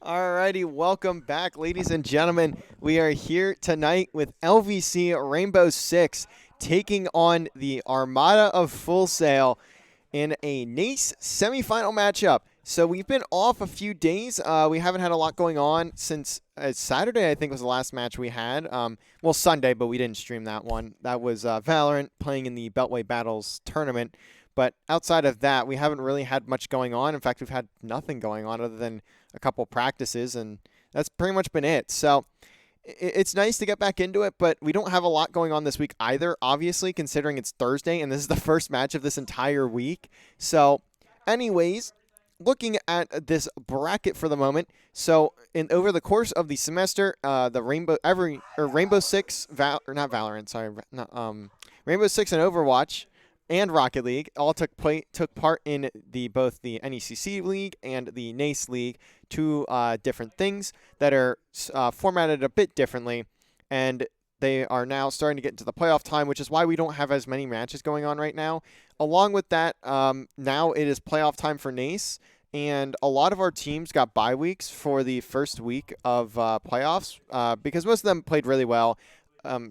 Alrighty, welcome back, ladies and gentlemen. We are here tonight with LVC Rainbow Six taking on the Armada of Full Sail in a NACE semifinal matchup. So we've been off a few days. We haven't had a lot going on since Saturday, I think, was the last match we had. Well, Sunday, but we didn't stream that one. That was Valorant playing in the Beltway Battles tournament. But outside of that, we haven't really had much going on. In fact, we've had nothing going on other than a couple practices, and that's pretty much been it. So it's nice to get back into it, but we don't have a lot going on this week either, obviously, considering it's Thursday, and this is the first match of this entire week. So anyways, looking at this bracket for the moment, so over the course of the semester, the Rainbow Six, Rainbow Six and Overwatch and Rocket League all took part in both the NECC League and the NACE League, two different things that are formatted a bit differently, and they are now starting to get into the playoff time, which is why we don't have as many matches going on right now. Along with that, now it is playoff time for NACE, and a lot of our teams got bye weeks for the first week of playoffs because most of them played really well.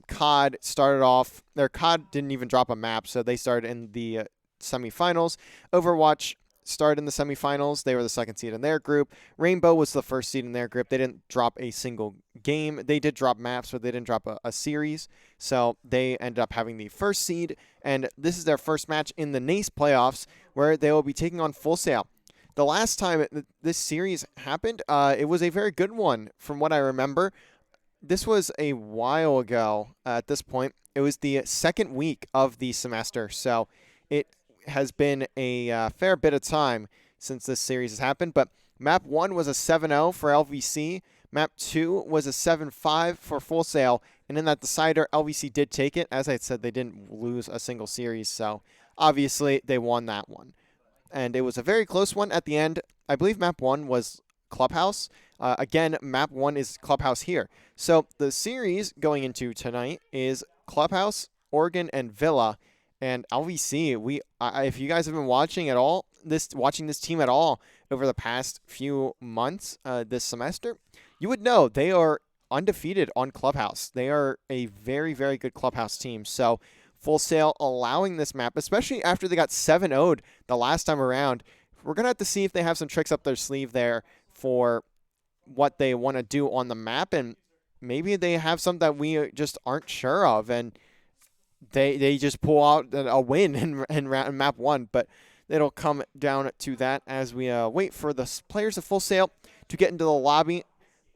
COD started off, COD didn't even drop a map, so they started in the semifinals. Overwatch started in the semifinals. They were the second seed in their group. Rainbow was the first seed in their group. They didn't drop a single game. They did drop maps, but they didn't drop a series. So they ended up having the first seed, and this is their first match in the NACE playoffs where they will be taking on Full Sail. The last time this series happened, it was a very good one from what I remember. This was a while ago at this point. It was the second week of the semester, so it has been a fair bit of time since this series has happened. But Map 1 was a 7-0 for LVC. Map 2 was a 7-5 for Full Sail. And in that decider, LVC did take it. As I said, they didn't lose a single series, so obviously they won that one. And it was a very close one at the end. I believe Map 1 was Clubhouse. Again, Map 1 is Clubhouse here. So the series going into tonight is Clubhouse, Oregon, and Villa. And LVC, if you guys have been watching this team at all over the past few months this semester, you would know they are undefeated on Clubhouse. They are a very, very good Clubhouse team. So Full Sail allowing this map, especially after they got 7-0'd the last time around. We're going to have to see if they have some tricks up their sleeve there for what they want to do on the map, and maybe they have some that we just aren't sure of, and they just pull out a win in Map 1. But it'll come down to that as we wait for the players of Full Sail to get into the lobby.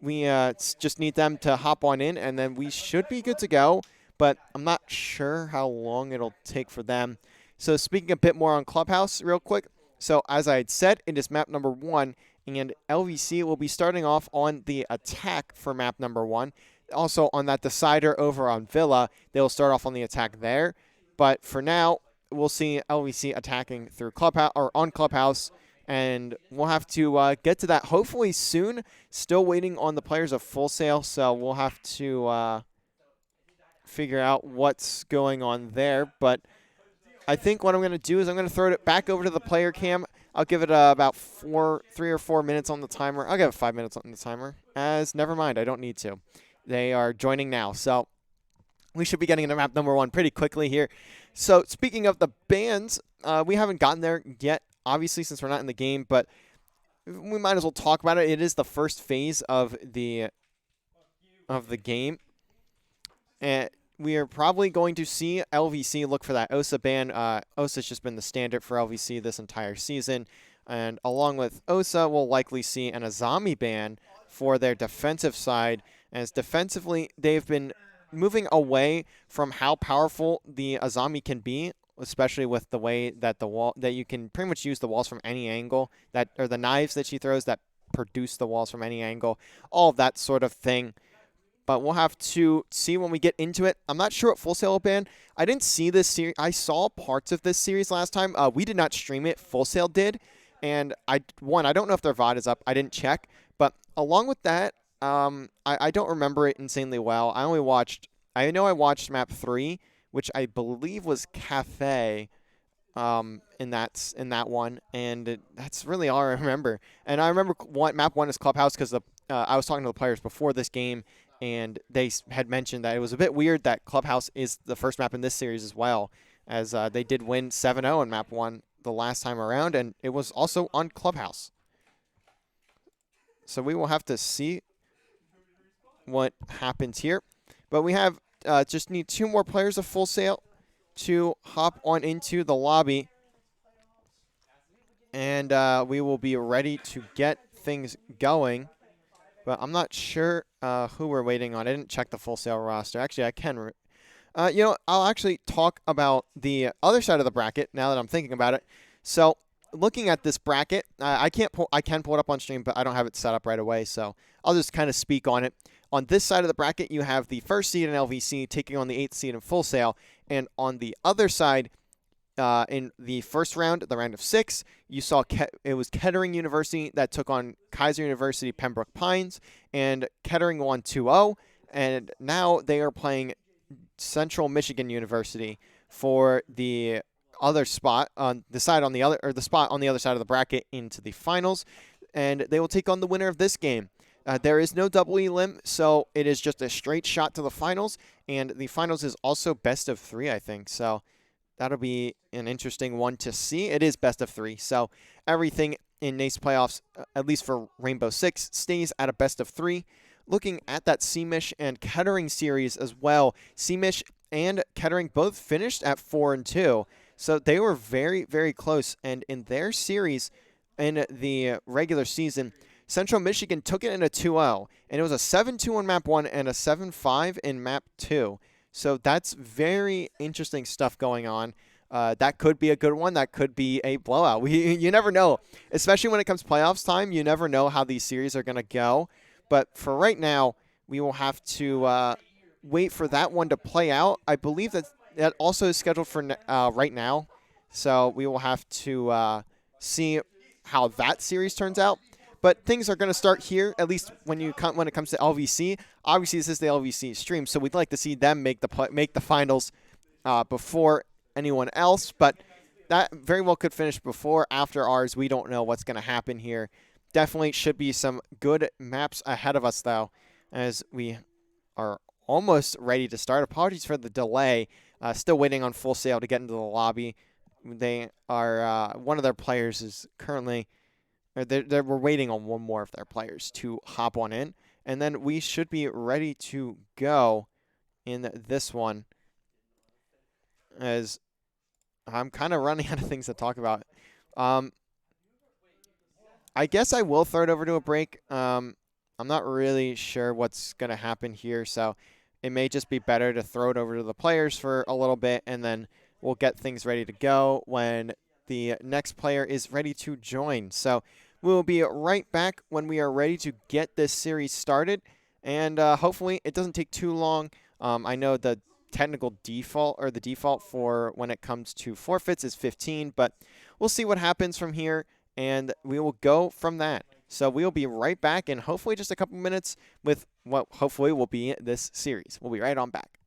We just need them to hop on in, and then we should be good to go. But I'm not sure how long it'll take for them. So speaking a bit more on Clubhouse real quick. So as I had said, it is map number 1, and LVC will be starting off on the attack for map number 1. Also on that decider over on Villa, they'll start off on the attack there. But for now, we'll see LVC attacking through Clubhouse or on Clubhouse, and we'll have to get to that hopefully soon. Still waiting on the players of Full Sail, so we'll have to figure out what's going on there. But I think what I'm going to do is I'm going to throw it back over to the player cam. I'll give it about 3 or 4 minutes on the timer. I'll give it 5 minutes on the timer. Never mind, I don't need to. They are joining now, so we should be getting into map number 1 pretty quickly here. So speaking of the bands, we haven't gotten there yet, obviously, since we're not in the game, but we might as well talk about it. It is the first phase of the game, and we are probably going to see LVC look for that OSA ban. OSA's just been the standard for LVC this entire season, and along with OSA, we'll likely see an Azami ban for their defensive side, as defensively they've been moving away from how powerful the Azami can be, especially with the way that that you can pretty much use the walls from any angle, or the knives that she throws that produce the walls from any angle, all of that sort of thing. But we'll have to see when we get into it. I'm not sure what Full Sail will ban. I didn't see this series. I saw parts of this series last time. We did not stream it. Full Sail did. And I don't know if their VOD is up. I didn't check. But along with that, I don't remember it insanely well. I know I watched map 3, which I believe was Cafe in that one. And that's really all I remember. And I remember map 1 is Clubhouse because I was talking to the players before this game, and they had mentioned that it was a bit weird that Clubhouse is the first map in this series as well, as they did win 7-0 in map 1 the last time around, and it was also on Clubhouse. So we will have to see what happens here. But we have just need 2 more players of Full Sail to hop on into the lobby, and we will be ready to get things going. But I'm not sure who we're waiting on. I didn't check the Full Sail roster. Actually, I can. I'll actually talk about the other side of the bracket now that I'm thinking about it. So, looking at this bracket, I can pull it up on stream, but I don't have it set up right away. So, I'll just kind of speak on it. On this side of the bracket, you have the 1st seed in LVC taking on the 8th seed in Full Sail, and on the other side, in the first round, the round of 6, you saw it was Kettering University that took on Kaiser University Pembroke Pines, and Kettering won 2-0, and now they are playing Central Michigan University for the other spot on the side on the other, or the spot on the other side of the bracket into the finals, and they will take on the winner of this game. There is no double elim, so it is just a straight shot to the finals, and the finals is also best of 3, I think. So that'll be an interesting one to see. It is best of 3, so everything in NACE playoffs, at least for Rainbow Six, stays at a best of 3. Looking at that Semish and Kettering series as well, Semish and Kettering both finished at 4-2, so they were very, very close. And in their series in the regular season, Central Michigan took it in a 2-0, and it was a 7-2 on map 1 and a 7-5 in map 2. So that's very interesting stuff going on. That could be a good one. That could be a blowout. You never know, especially when it comes playoffs time. You never know how these series are going to go. But for right now, we will have to wait for that one to play out. I believe that also is scheduled for right now. So we will have to see how that series turns out. But things are going to start here, at least when it comes to LVC. Obviously, this is the LVC stream, so we'd like to see them make the finals before anyone else. But that very well could finish before, after ours. We don't know what's going to happen here. Definitely should be some good maps ahead of us, though, as we are almost ready to start. Apologies for the delay. Still waiting on Full Sail to get into the lobby. They are one of their players is currently. We're waiting on one more of their players to hop on in, and then we should be ready to go in this one, as I'm kind of running out of things to talk about. I guess I will throw it over to a break. I'm not really sure what's going to happen here, so it may just be better to throw it over to the players for a little bit, and then we'll get things ready to go when the next player is ready to join. So we'll be right back when we are ready to get this series started, and hopefully it doesn't take too long. I know the technical default, or the default for when it comes to forfeits, is 15, but we'll see what happens from here, and we will go from that. So we'll be right back in hopefully just a couple minutes with what hopefully will be this series. We'll be right on back.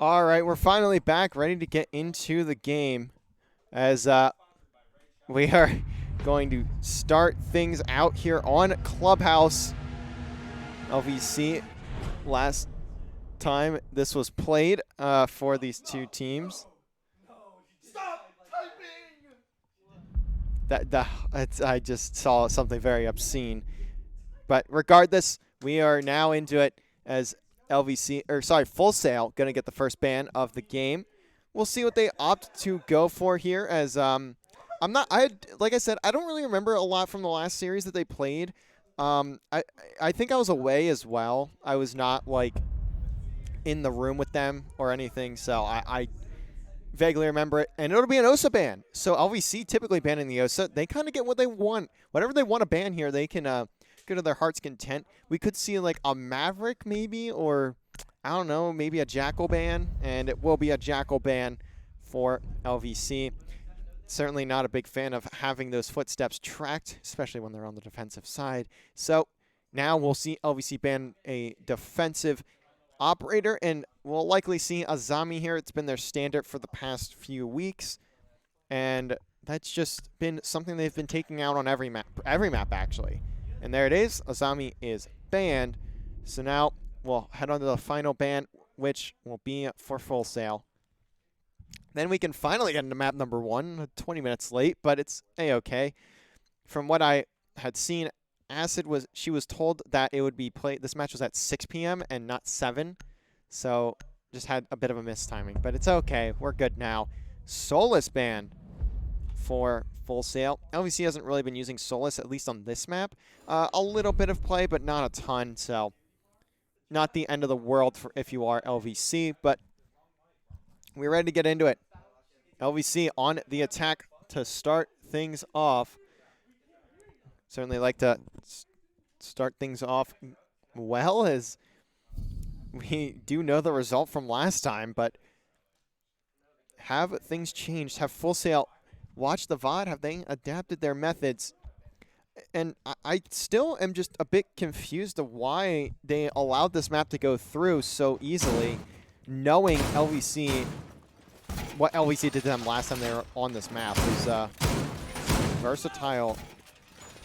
All right, we're finally back, ready to get into the game as we are going to start things out here on Clubhouse. LVC, last time this was played for these two teams. Stop typing! I just saw something very obscene. But regardless, we are now into it as Full Sail going to get the first ban of the game. We'll see what they opt to go for here as like I said, I don't really remember a lot from the last series that they played. I think I was away as well. I was not like in the room with them or anything, so I vaguely remember it. And it'll be an OSA ban. So LVC typically banning the OSA. They kind of get what they want. Whatever they want to ban here, they can go to their heart's content. We could see like a Maverick maybe, or I don't know, maybe a Jackal ban. And it will be a Jackal ban for LVC. Certainly not a big fan of having those footsteps tracked, especially when they're on the defensive side. So now we'll see LVC ban a defensive operator, and we'll likely see Azami here. It's been their standard for the past few weeks, and that's just been something they've been taking out on every map actually. And there it is. Azami is banned. So now we'll head on to the final ban, which will be for Full Sail. Then we can finally get into map number 1, 20 minutes late, but it's a-okay. From what I had seen, she was told that it would be played. This match was at 6 p.m. and not 7, so just had a bit of a mistiming. But it's okay. We're good now. Solus ban for Full Sail. LVC hasn't really been using Solus, at least on this map. A little bit of play, but not a ton. So not the end of the world for if you are LVC, but we're ready to get into it. LVC on the attack to start things off. Certainly like to start things off well, as we do know the result from last time, but have things changed? Have Full Sail watched the VOD? Have they adapted their methods? And I still am just a bit confused of why they allowed this map to go through so easily, knowing what LVC did to them last time they were on this map. Was Versatile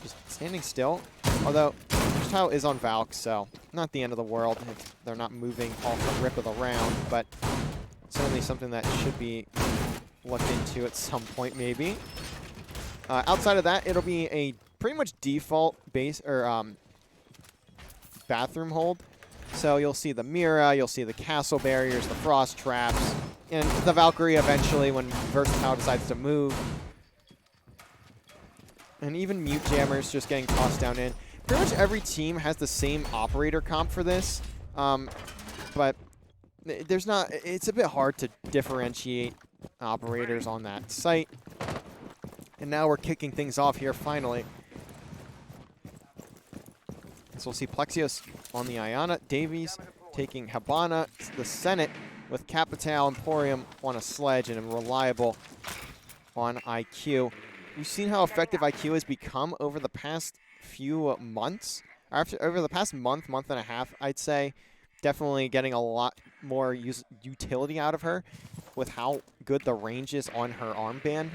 just standing still, although Versatile is on Valk, so not the end of the world if they're not moving off the rip of the round, but certainly something that should be looked into at some point maybe. Outside of that, it'll be a pretty much default base or bathroom hold. So you'll see the Mira, you'll see the castle barriers, the frost traps, and the Valkyrie eventually when Versatile decides to move. And even mute jammers just getting tossed down in. Pretty much every team has the same operator comp for this, but there's not. It's a bit hard to differentiate operators on that site. And now we're kicking things off here finally. So we'll see Plexios on the Iana, Davies taking Habana, the Senate with Capital Emporium on a sledge, and Reliable on IQ. We've seen how effective IQ has become over the past few months. Over the past month and a half, I'd say. Definitely getting a lot more utility out of her with how good the range is on her armband,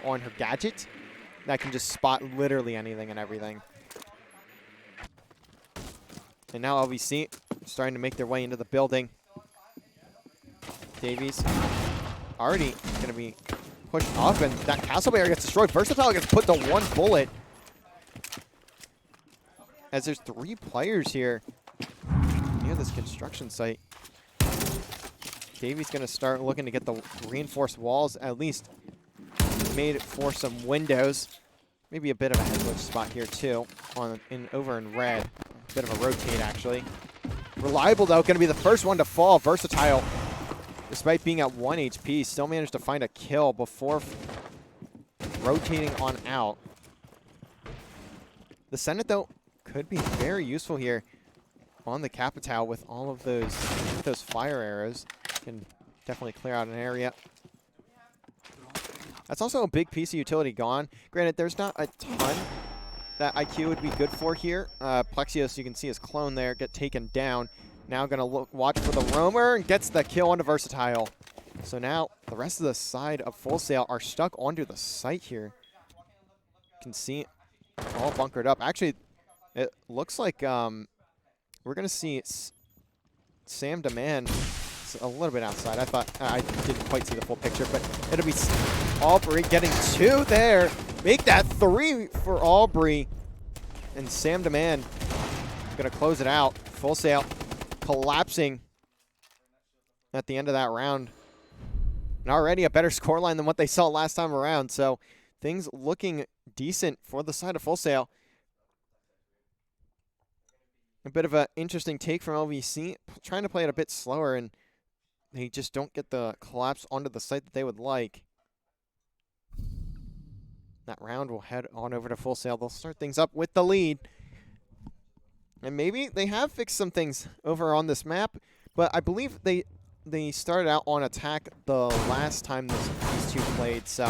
on her gadget. That can just spot literally anything and everything. And now LVC starting to make their way into the building. Davies already going to be pushed up, and that castle barrier gets destroyed. Versatile gets put to 1 bullet. As there's 3 players here near this construction site. Davies going to start looking to get the reinforced walls at least made for some windows. Maybe a bit of a headwatch spot here too, over in red. A bit of a rotate actually. Reliable though, going to be the first one to fall. Versatile, despite being at 1 HP, still managed to find a kill before rotating on out. The Senate though could be very useful here on the Capital with all of those fire arrows. Can definitely clear out an area. That's also a big piece of utility gone. Granted, there's not a ton that IQ would be good for here. Plexios, you can see his clone there get taken down. Now going to watch for the roamer and gets the kill onto Versatile. So now the rest of the side of Full Sail are stuck onto the site here. You can see all bunkered up. Actually, it looks like we're going to see Sam Demand a little bit outside. I thought I didn't quite see the full picture, but it'll be Aubrey getting 2 there. Make that 3 for Aubrey. And Sam Demand going to close it out. Full Sail collapsing at the end of that round. And already a better scoreline than what they saw last time around. So things looking decent for the side of Full Sail. A bit of an interesting take from LVC, trying to play it a bit slower, and they just don't get the collapse onto the site that they would like. That round will head on over to Full Sail. They'll start things up with the lead. And maybe they have fixed some things over on this map, but I believe they started out on attack the last time these two played, so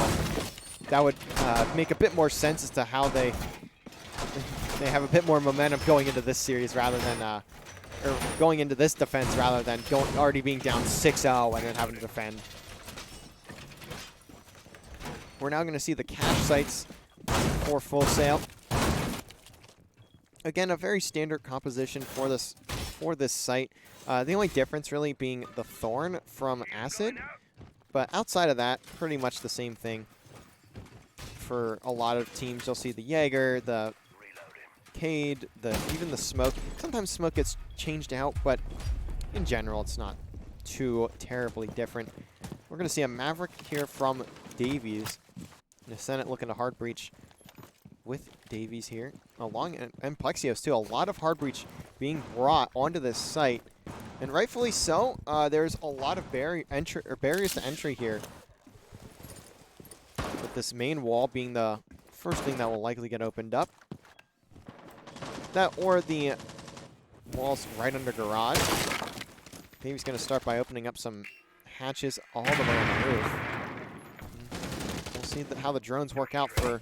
that would make a bit more sense as to how they have a bit more momentum going into this series rather than or going into this defense rather than already being down 6-0 and then having to defend. We're now going to see the cache sites for Full Sail. Again, a very standard composition for this site. The only difference really being the Thorn from Acid, but outside of that, pretty much the same thing. For a lot of teams, you'll see the Jaeger, the Cade, even the Smoke. Sometimes Smoke gets changed out, but in general, it's not too terribly different. We're going to see a Maverick here from Davies. And a Senate looking to hard breach with Davies here. Along, and Plexios too. A lot of hard breach being brought onto this site. And rightfully so. There's a lot of barriers to entry here. With this main wall being the first thing that will likely get opened up. That or the walls right under garage. Davies going to start by opening up some hatches all the way on the roof. We'll see how the drones work out for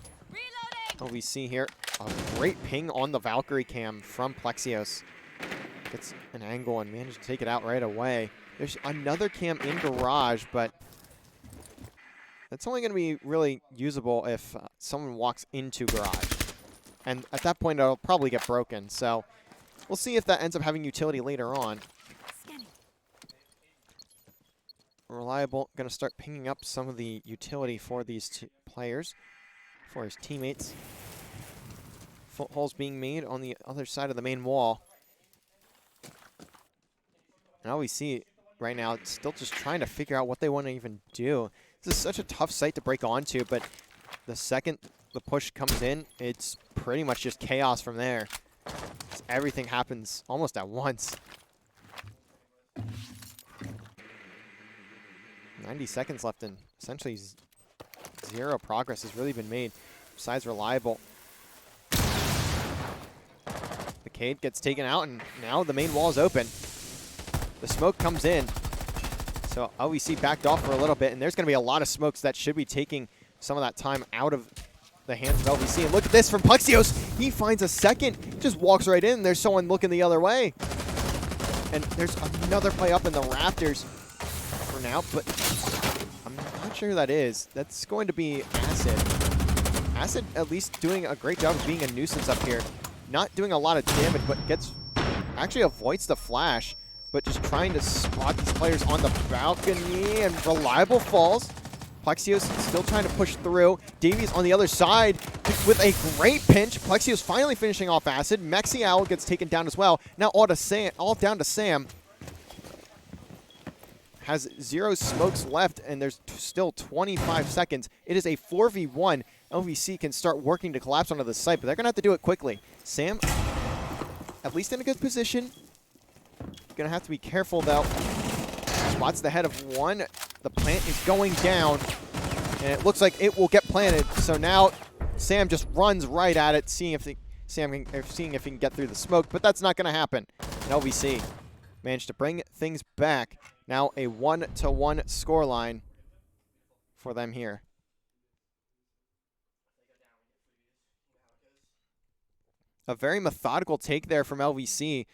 LVC here. A great ping on the Valkyrie cam from Plexios. Gets an angle and managed to take it out right away. There's another cam in garage, but that's only going to be really usable if someone walks into garage. And at that point, it'll probably get broken. So we'll see if that ends up having utility later on. Reliable going to start pinging up some of the utility for these two players, for his teammates. Footholds being made on the other side of the main wall. And all we see right now, it's still just trying to figure out what they want to even do. This is such a tough site to break onto, but the second the push comes in, it's pretty much just chaos from there. Everything happens almost at once. 90 seconds left and essentially zero progress has really been made. Besides Reliable. The Cade gets taken out and now the main wall is open. The smoke comes in. So LVC backed off for a little bit and there's going to be a lot of smokes that should be taking some of that time out of the hands of LVC. And look at this from Plexios. He finds a second, just walks right in. There's someone looking the other way. And there's another play up in the rafters for now, but I'm not sure who that is. That's going to be Acid. Acid at least doing a great job of being a nuisance up here. Not doing a lot of damage, but actually avoids the flash, but just trying to spot these players on the balcony, and Reliable falls. Plexios still trying to push through. Davies on the other side with a great pinch. Plexios finally finishing off Acid. Mexi Owl gets taken down as well. Now all down to Sam. Has 0 smokes left, and there's still 25 seconds. It is a 4v1. LVC can start working to collapse onto the site, but they're going to have to do it quickly. Sam, at least in a good position. Going to have to be careful, though. Spots the head of one. The plant is going down, and it looks like it will get planted. So now Sam just runs right at it, seeing if he can get through the smoke, but that's not going to happen. And LVC managed to bring things back. Now a 1-1 scoreline for them here. A very methodical take there from LVC,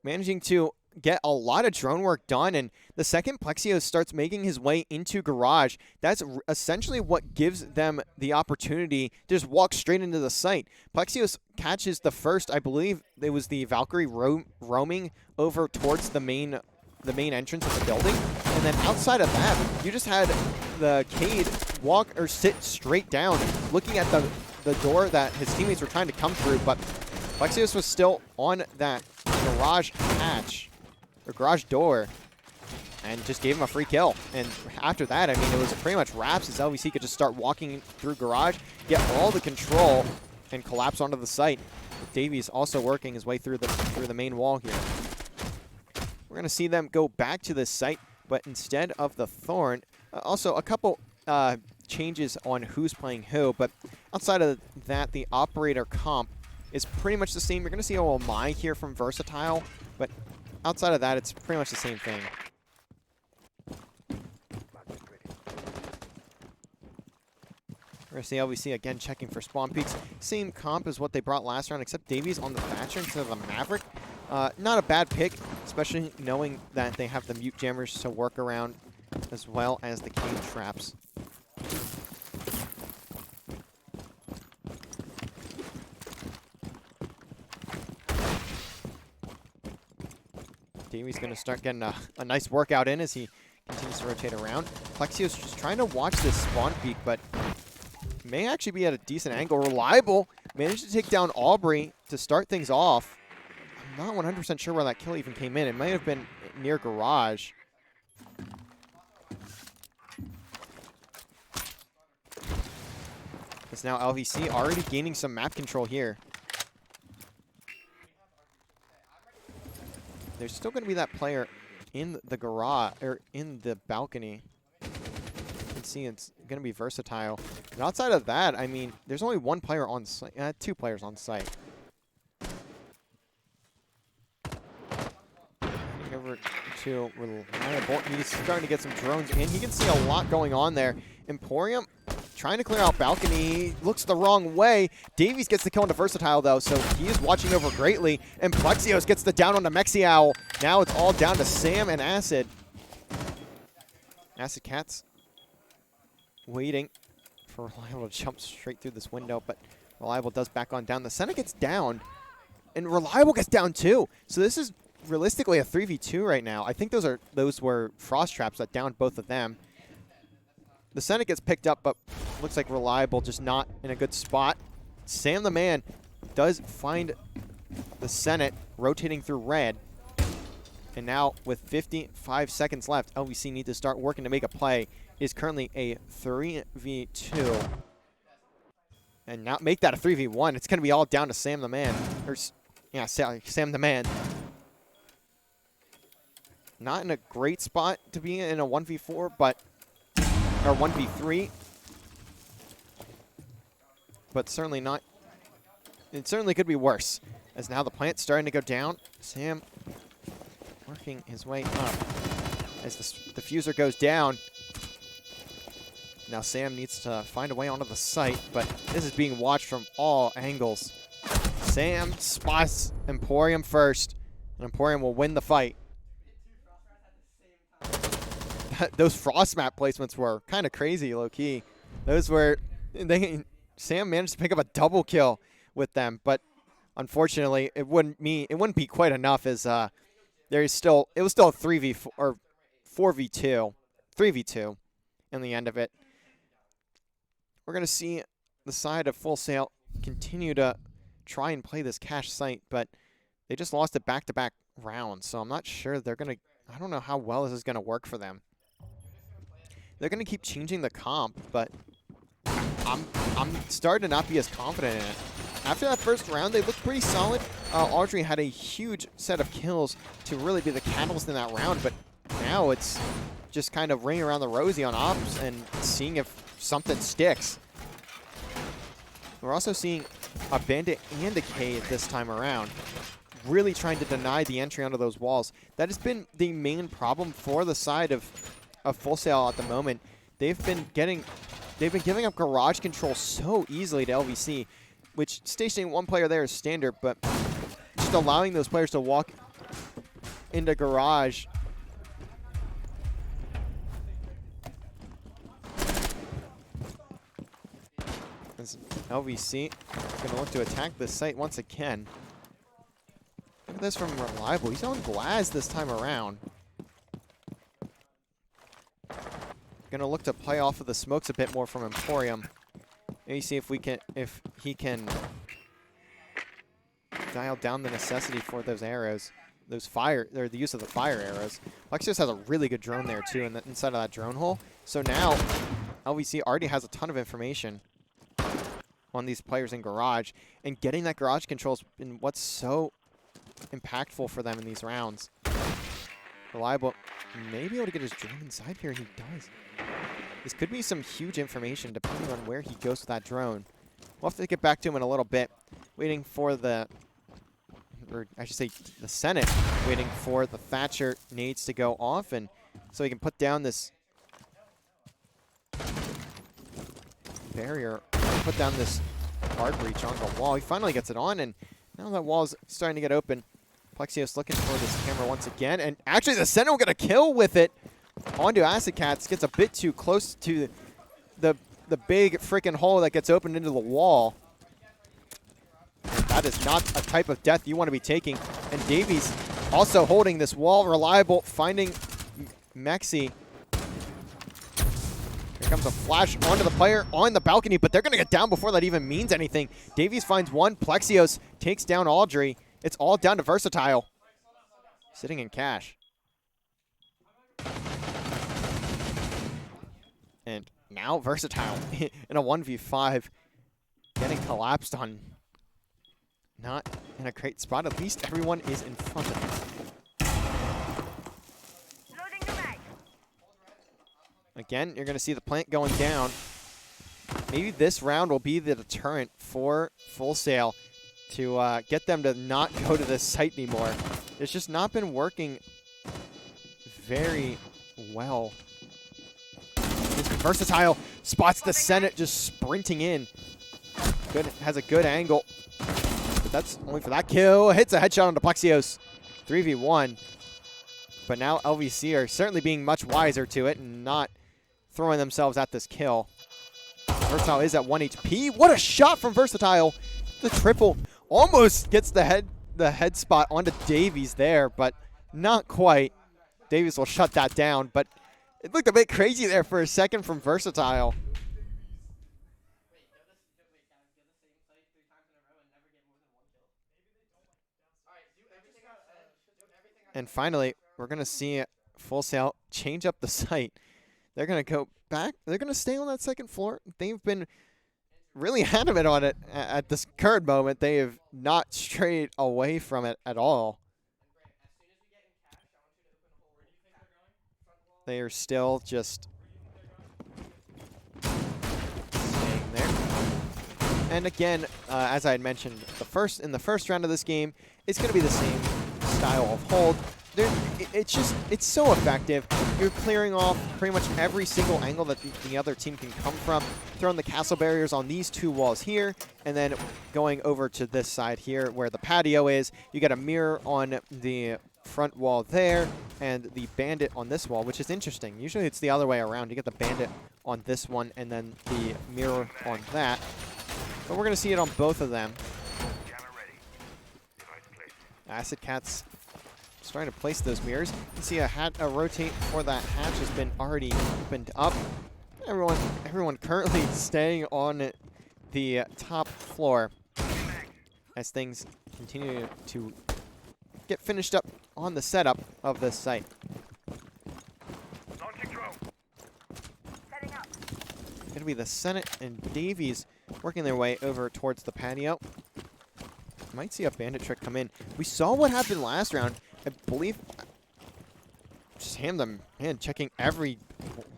managing to get a lot of drone work done, and the second Plexios starts making his way into garage, that's essentially what gives them the opportunity to just walk straight into the site. Plexios catches the first, I believe it was the Valkyrie roaming over towards the main entrance of the building, and then outside of that, you just had the Cade walk or sit straight down, looking at the door that his teammates were trying to come through, but Plexios was still on that garage hatch, or garage door, and just gave him a free kill. And after that, I mean, it was pretty much wraps as LVC could just start walking through garage, get all the control, and collapse onto the site. With Davies also working his way through the main wall here. We're going to see them go back to this site, but instead of the Thorn, also a couple changes on who's playing who, but outside of that, the operator comp is pretty much the same. You're going to see OMI here from Versatile, but outside of that, it's pretty much the same thing. We're going to see LVC again checking for spawn peaks. Same comp as what they brought last round, except Davies on the Thatcher instead of the Maverick. Not a bad pick, especially knowing that they have the mute jammers to work around, as well as the cage traps. Davies going to start getting a nice workout in as he continues to rotate around. Plexios just trying to watch this spawn peak, but may actually be at a decent angle. Reliable managed to take down Aubrey to start things off. I'm not 100% sure where that kill even came in. It might have been near garage. It's now LVC already gaining some map control here. There's still going to be that player in the garage, or in the balcony. You can see it's going to be Versatile. And outside of that, I mean, there's only one player on site, 2 players on site. Heading over to Reliable. He's starting to get some drones in. He can see a lot going on there. Emporium trying to clear out balcony, looks the wrong way. Davies gets the kill into Versatile though, so he is watching over greatly. And Plexios gets the down on the Mexi-Owl. Now it's all down to Sam and Acid. Acid Cats waiting for Reliable to jump straight through this window, but Reliable does back on down. The Senna gets down, and Reliable gets down too. So this is realistically a 3v2 right now. I think those were frost traps that downed both of them. The Senate gets picked up, but looks like Reliable just not in a good spot. Sam the Man does find the Senate rotating through red. And now with 55 seconds left, LVC need to start working to make a play. It is currently a 3v2. And now make that a 3v1. It's going to be all down to Sam the Man. Or, yeah, Sam the Man. Not in a great spot to be in a 1v4, but... or 1v3. But certainly not... it certainly could be worse. As now the plant's starting to go down. Sam working his way up. As the diffuser goes down. Now Sam needs to find a way onto the site, but this is being watched from all angles. Sam spots Emporium first, and Emporium will win the fight. Those frost map placements were kind of crazy, low-key. Those were... Sam managed to pick up a double kill with them, but unfortunately, it wouldn't be quite enough as it was still a 3v4 or 4v2, 3v2 in the end of it. We're going to see the side of Full Sail continue to try and play this cache site, but they just lost it back-to-back rounds, so I'm not sure they're going to... I don't know how well this is going to work for them. They're going to keep changing the comp, but I'm starting to not be as confident in it. After that first round, they looked pretty solid. Audrey had a huge set of kills to really be the catalyst in that round, but now it's just kind of ringing around the rosy on ops and seeing if something sticks. We're also seeing a Bandit and a K this time around, really trying to deny the entry onto those walls. That has been the main problem for the side of Full Sail at the moment. They've been giving up garage control so easily to LVC, which stationing one player there is standard, but just allowing those players to walk into garage. As LVC gonna look to attack this site once again. Look at this from Reliable. He's on Glaz this time around. Gonna look to play off of the smokes a bit more from Emporium. Maybe see if he can dial down the necessity for those arrows, the use of the fire arrows. Plexios has a really good drone there too, inside of that drone hole. So now LVC already has a ton of information on these players in garage, and getting that garage control has been what's so impactful for them in these rounds. Reliable may be able to get his drone inside here, and he does. This could be some huge information depending on where he goes with that drone. We'll have to get back to him in a little bit. Waiting for the, or I should say the Senate, waiting for the Thatcher nades to go off, and so he can put down this barrier, put down this guard breach on the wall. He finally gets it on, and now that wall is starting to get open. Plexios looking for this camera once again, and actually the Sentinel will get a kill with it onto Acid Cats. Gets a bit too close to the big freaking hole that gets opened into the wall. And that is not a type of death you want to be taking. And Davies also holding this wall. Reliable, finding Mexi. Here comes a flash onto the player on the balcony, but they're going to get down before that even means anything. Davies finds one. Plexios takes down Audrey. It's all down to Versatile. Sitting in cash. And now Versatile in a 1v5. Getting collapsed on. Not in a great spot. At least everyone is in front of him. Again, you're going to see the plant going down. Maybe this round will be the deterrent for Full Sail to get them to not go to this site anymore. It's just not been working very well. Versatile spots the Senate just sprinting in. Good, has a good angle. But that's only for that kill. Hits a headshot onto Plexios. 3v1. But now LVC are certainly being much wiser to it and not throwing themselves at this kill. Versatile is at 1 HP. What a shot from Versatile. The triple almost gets the head spot onto Davies there, but not quite. Davies will shut that down, but it looked a bit crazy there for a second from Versatile. And finally, we're going to see Full Sail change up the site. They're going to go back. They're going to stay on that second floor. They've been really adamant on it at this current moment. They have not strayed away from it at all. They are still just staying there. And again, as I had mentioned, in the first round of this game, it's going to be the same style of hold. It's so effective. You're clearing off pretty much every single angle that the other team can come from, throwing the castle barriers on these two walls here, and then going over to this side here where the patio is. You get a mirror on the front wall there, and the bandit on this wall, which is interesting. Usually it's the other way around. You get the bandit on this one, and then the mirror on that. But we're going to see it on both of them. Acid Cats starting to place those mirrors. You can see a rotate for that hatch has been already opened up. Everyone currently staying on the top floor as things continue to get finished up on the setup of this site. Going to be the Senate and Davies working their way over towards the patio. Might see a bandit trick come in. We saw what happened last round. I believe just checking every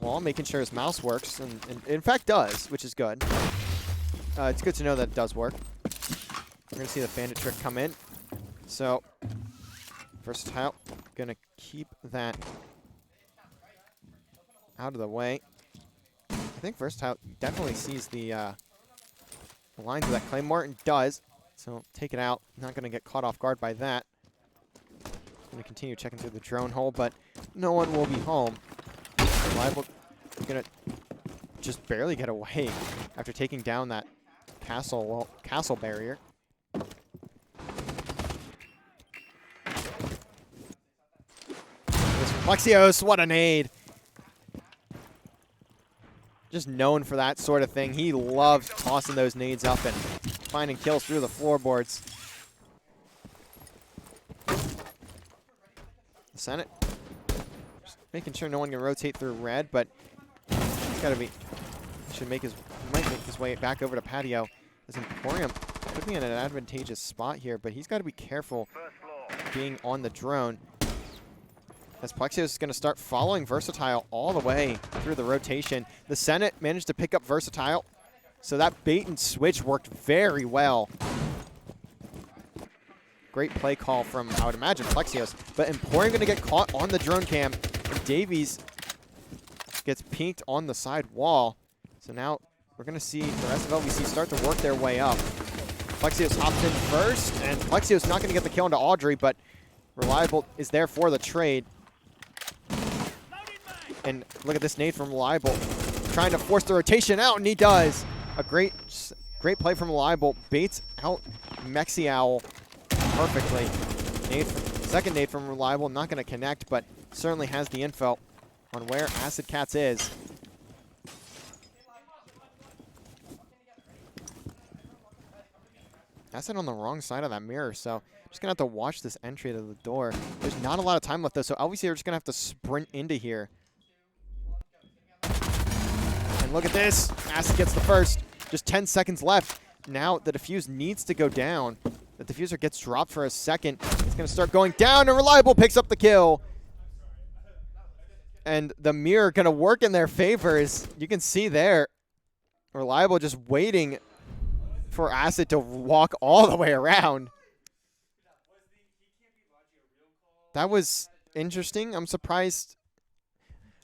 wall, making sure his mouse works, and in fact does, which is good. It's good to know that it does work. We're going to see the bandit trick come in. So, Versatile going to keep that out of the way. I think Versatile definitely sees the lines of that Claymore, and does. So take it out. Not going to get caught off guard by that. Gonna continue checking through the drone hole, but no one will be home. Reliable gonna just barely get away after taking down that castle barrier. This Plexios, what a nade! Just known for that sort of thing. He loves tossing those nades up and finding kills through the floorboards. The Senate just making sure no one can rotate through red, but he's got to be. Might make his way back over to patio. As Emporium could be in an advantageous spot here, but he's got to be careful being on the drone. As Plexios is going to start following Versatile all the way through the rotation. The Senate managed to pick up Versatile, so that bait and switch worked very well. Great play call from, I would imagine, Plexios. But Emporium going to get caught on the drone cam. And Davies gets pinked on the side wall. So now we're going to see the rest of LVC start to work their way up. Plexios hops in first, and Plexios not going to get the kill into Audrey, but Reliable is there for the trade. And look at this nade from Reliable, trying to force the rotation out, and he does. A great play from Reliable, baits out Mexial perfectly. Second nade from Reliable, not going to connect, but certainly has the info on where Acid Cats is. Acid on the wrong side of that mirror, so just going to have to watch this entry to the door. There's not a lot of time left, though, so LVC are just going to have to sprint into here. And look at this. Acid gets the first. Just 10 seconds left. Now the defuse needs to go down. The diffuser gets dropped for a second. It's going to start going down, and Reliable picks up the kill. And the mirror going to work in their favor, as you can see there. Reliable just waiting for Acid to walk all the way around. That was interesting. I'm surprised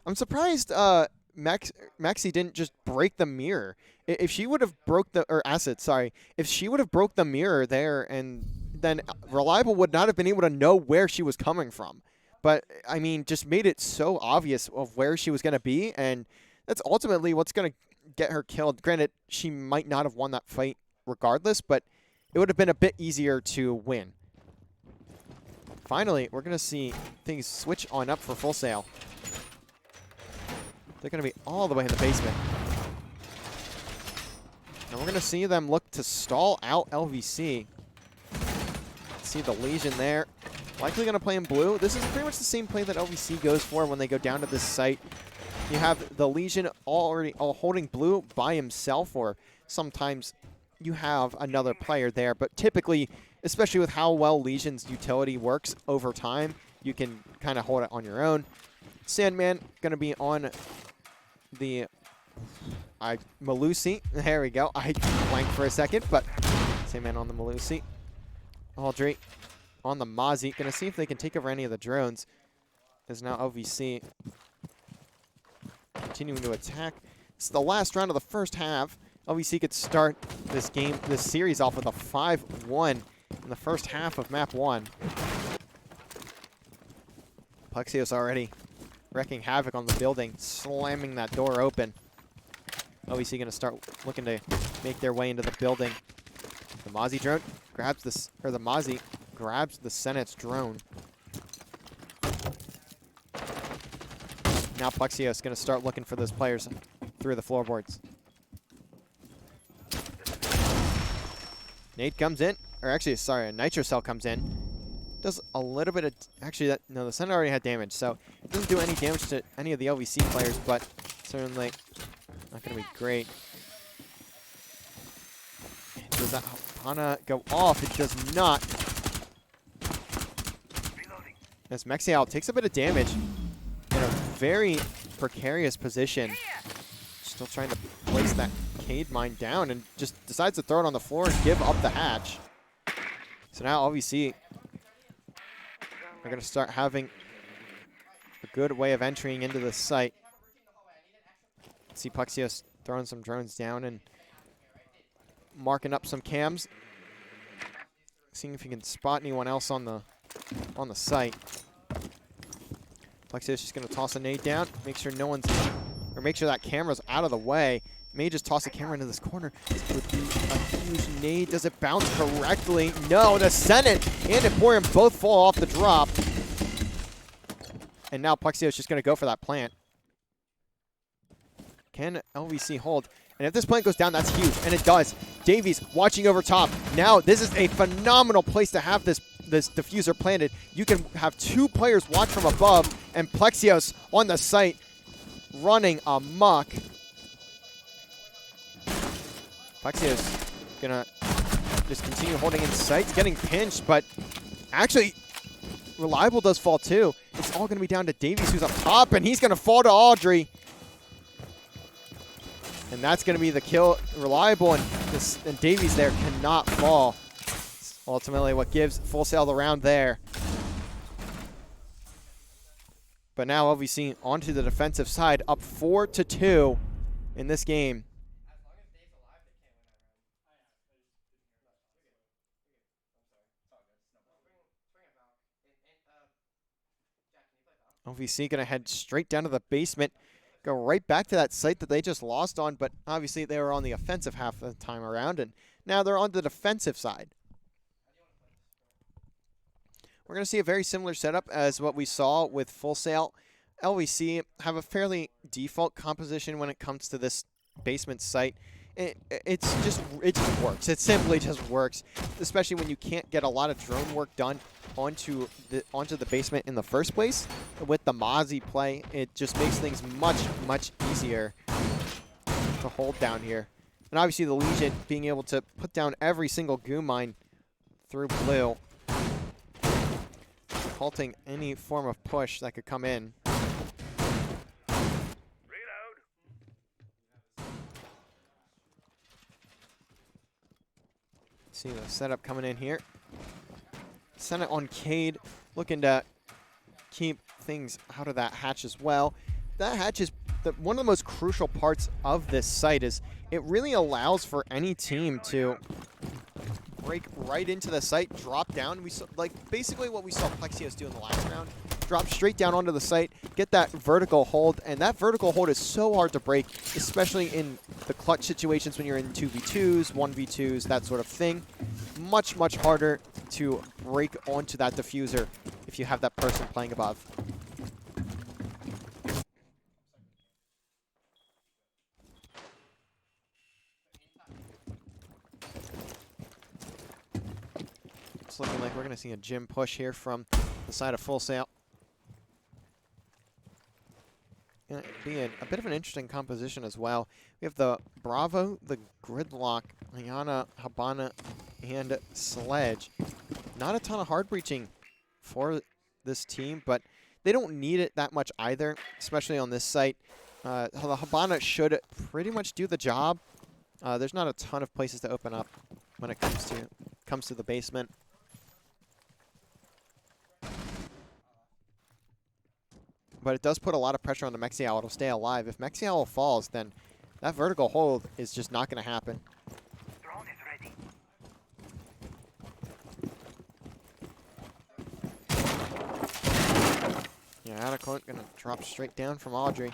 Mexi didn't just break the mirror. If she would have broke the, or Acid, sorry, if she would have broke the mirror there, and then Reliable would not have been able to know where she was coming from. But, I mean, just made it so obvious of where she was going to be, and that's ultimately what's going to get her killed. Granted, she might not have won that fight regardless, but it would have been a bit easier to win. Finally, we're going to see things switch on up for Full Sail. They're going to be all the way in the basement. And we're going to see them look to stall out LVC. See the Legion there. Likely going to play in blue. This is pretty much the same play that LVC goes for when they go down to this site. You have the Legion already holding blue by himself, or sometimes you have another player there. But typically, especially with how well Legion's utility works over time, you can kind of hold it on your own. Sandman going to be on the Malusi. There we go. I blanked for a second, but Sandman on the Malusi. Audrey on the Mozzie. Going to see if they can take over any of the drones. As now LVC continuing to attack. It's the last round of the first half. LVC could start this series off with a 5-1 in the first half of map 1. Plexios already wreaking havoc on the building, slamming that door open. LVC going to start looking to make their way into the building. The Mozzie drone grabs this, or the Mozzie grabs the Senate's drone. Now Plexios going to start looking for those players through the floorboards. Nate comes in, or actually, sorry, a Nitro Cell comes in. Does a little bit of, actually, no, the Senate already had damage, so it doesn't do any damage to any of the LVC players, but certainly not going to be great. Does that Hana go off? It does not. As Mexial takes a bit of damage in a very precarious position. Still trying to place that Cade Mine down and just decides to throw it on the floor and give up the hatch. So now LVC are going to start having a good way of entering into the site. See Plexios throwing some drones down and marking up some cams. Seeing if he can spot anyone else on the on the site. Plexio's just going to toss a nade down, make sure no one's, or make sure that camera's out of the way. May just toss the camera into this corner. It would be a huge nade. Does it bounce correctly? No, the Senate and Emporium both fall off the drop. And now Plexio's just going to go for that plant. Can LVC hold? And if this plant goes down, that's huge, and it does. Davies watching over top. Now, this is a phenomenal place to have this diffuser planted. You can have 2 players watch from above, and Plexios on the site running amok. Plexios gonna just continue holding in sight, getting pinched, but actually, Reliable does fall too. It's all gonna be down to Davies, who's up top, and he's gonna fall to Audrey. And that's going to be the kill. Reliable and Davies there cannot fall. It's ultimately what gives Full Sail the round there. But now LVC onto the defensive side, up 4-2 in this game. LVC going to head straight down to the basement. Go right back to that site that they just lost on, but obviously they were on the offensive half of the time around, and now they're on the defensive side. We're going to see a very similar setup as what we saw with Full Sail. LVC have a fairly default composition when it comes to this basement site. It just works. It simply just works, especially when you can't get a lot of drone work done onto the basement in the first place. With the Mozzie play, it just makes things much easier to hold down here. And obviously the Legion being able to put down every single goo mine through blue, halting any form of push that could come in. See the setup coming in here. Senate on Cade, looking to keep things out of that hatch as well. That hatch is one of the most crucial parts of this site. Is it really allows for any team to break right into the site, drop down. We saw, like, basically what we saw Plexios do in the last round. Drop straight down onto the site, get that vertical hold, and that vertical hold is so hard to break, especially in the clutch situations when you're in 2v2s, 1v2s, that sort of thing. Much harder to break onto that diffuser if you have that person playing above. It's looking like we're going to see a gym push here from the side of Full Sail. Going to be a bit of an interesting composition as well. We have the Bravo, the Gridlock, Ayana, Habana, and Sledge. Not a ton of hard breaching for this team, but they don't need it that much either, especially on this site. The Habana should pretty much do the job. There's not a ton of places to open up when it comes to the basement. But it does put a lot of pressure on the Mexial. It'll stay alive. If Mexial falls, then that vertical hold is just not going to happen. Drone is ready. Yeah, Adequate going to drop straight down from Audrey.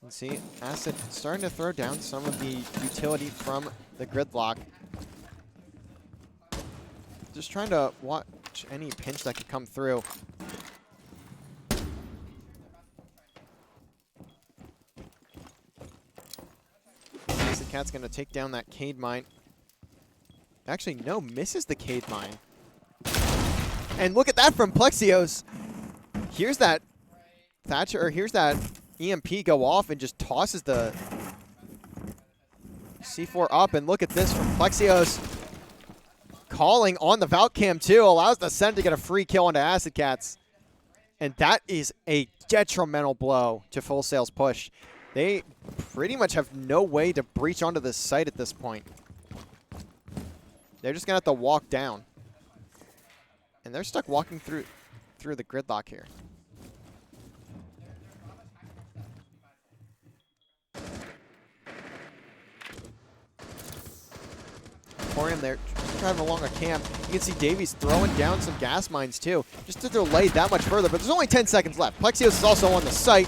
See, Acid starting to throw down some of the utility from the Gridlock. Just trying to watch any pinch that could come through. The Cat's going to take down that Cade mine. Actually, no, misses the Cade mine. And look at that from Plexios. Here's that Thatcher, or here's that EMP go off and just tosses the C4 up. And look at this from Plexios. Calling on the Valcam too. Allows the Senate to get a free kill onto Acid Cats. And that is a detrimental blow to Full Sail's push. They pretty much have no way to breach onto this site at this point. They're just going to have to walk down. And they're stuck walking through the Gridlock here. Emporium there, driving along a cam. You can see Davies throwing down some gas mines too, just to delay that much further, but there's only 10 seconds left. Plexios is also on the site.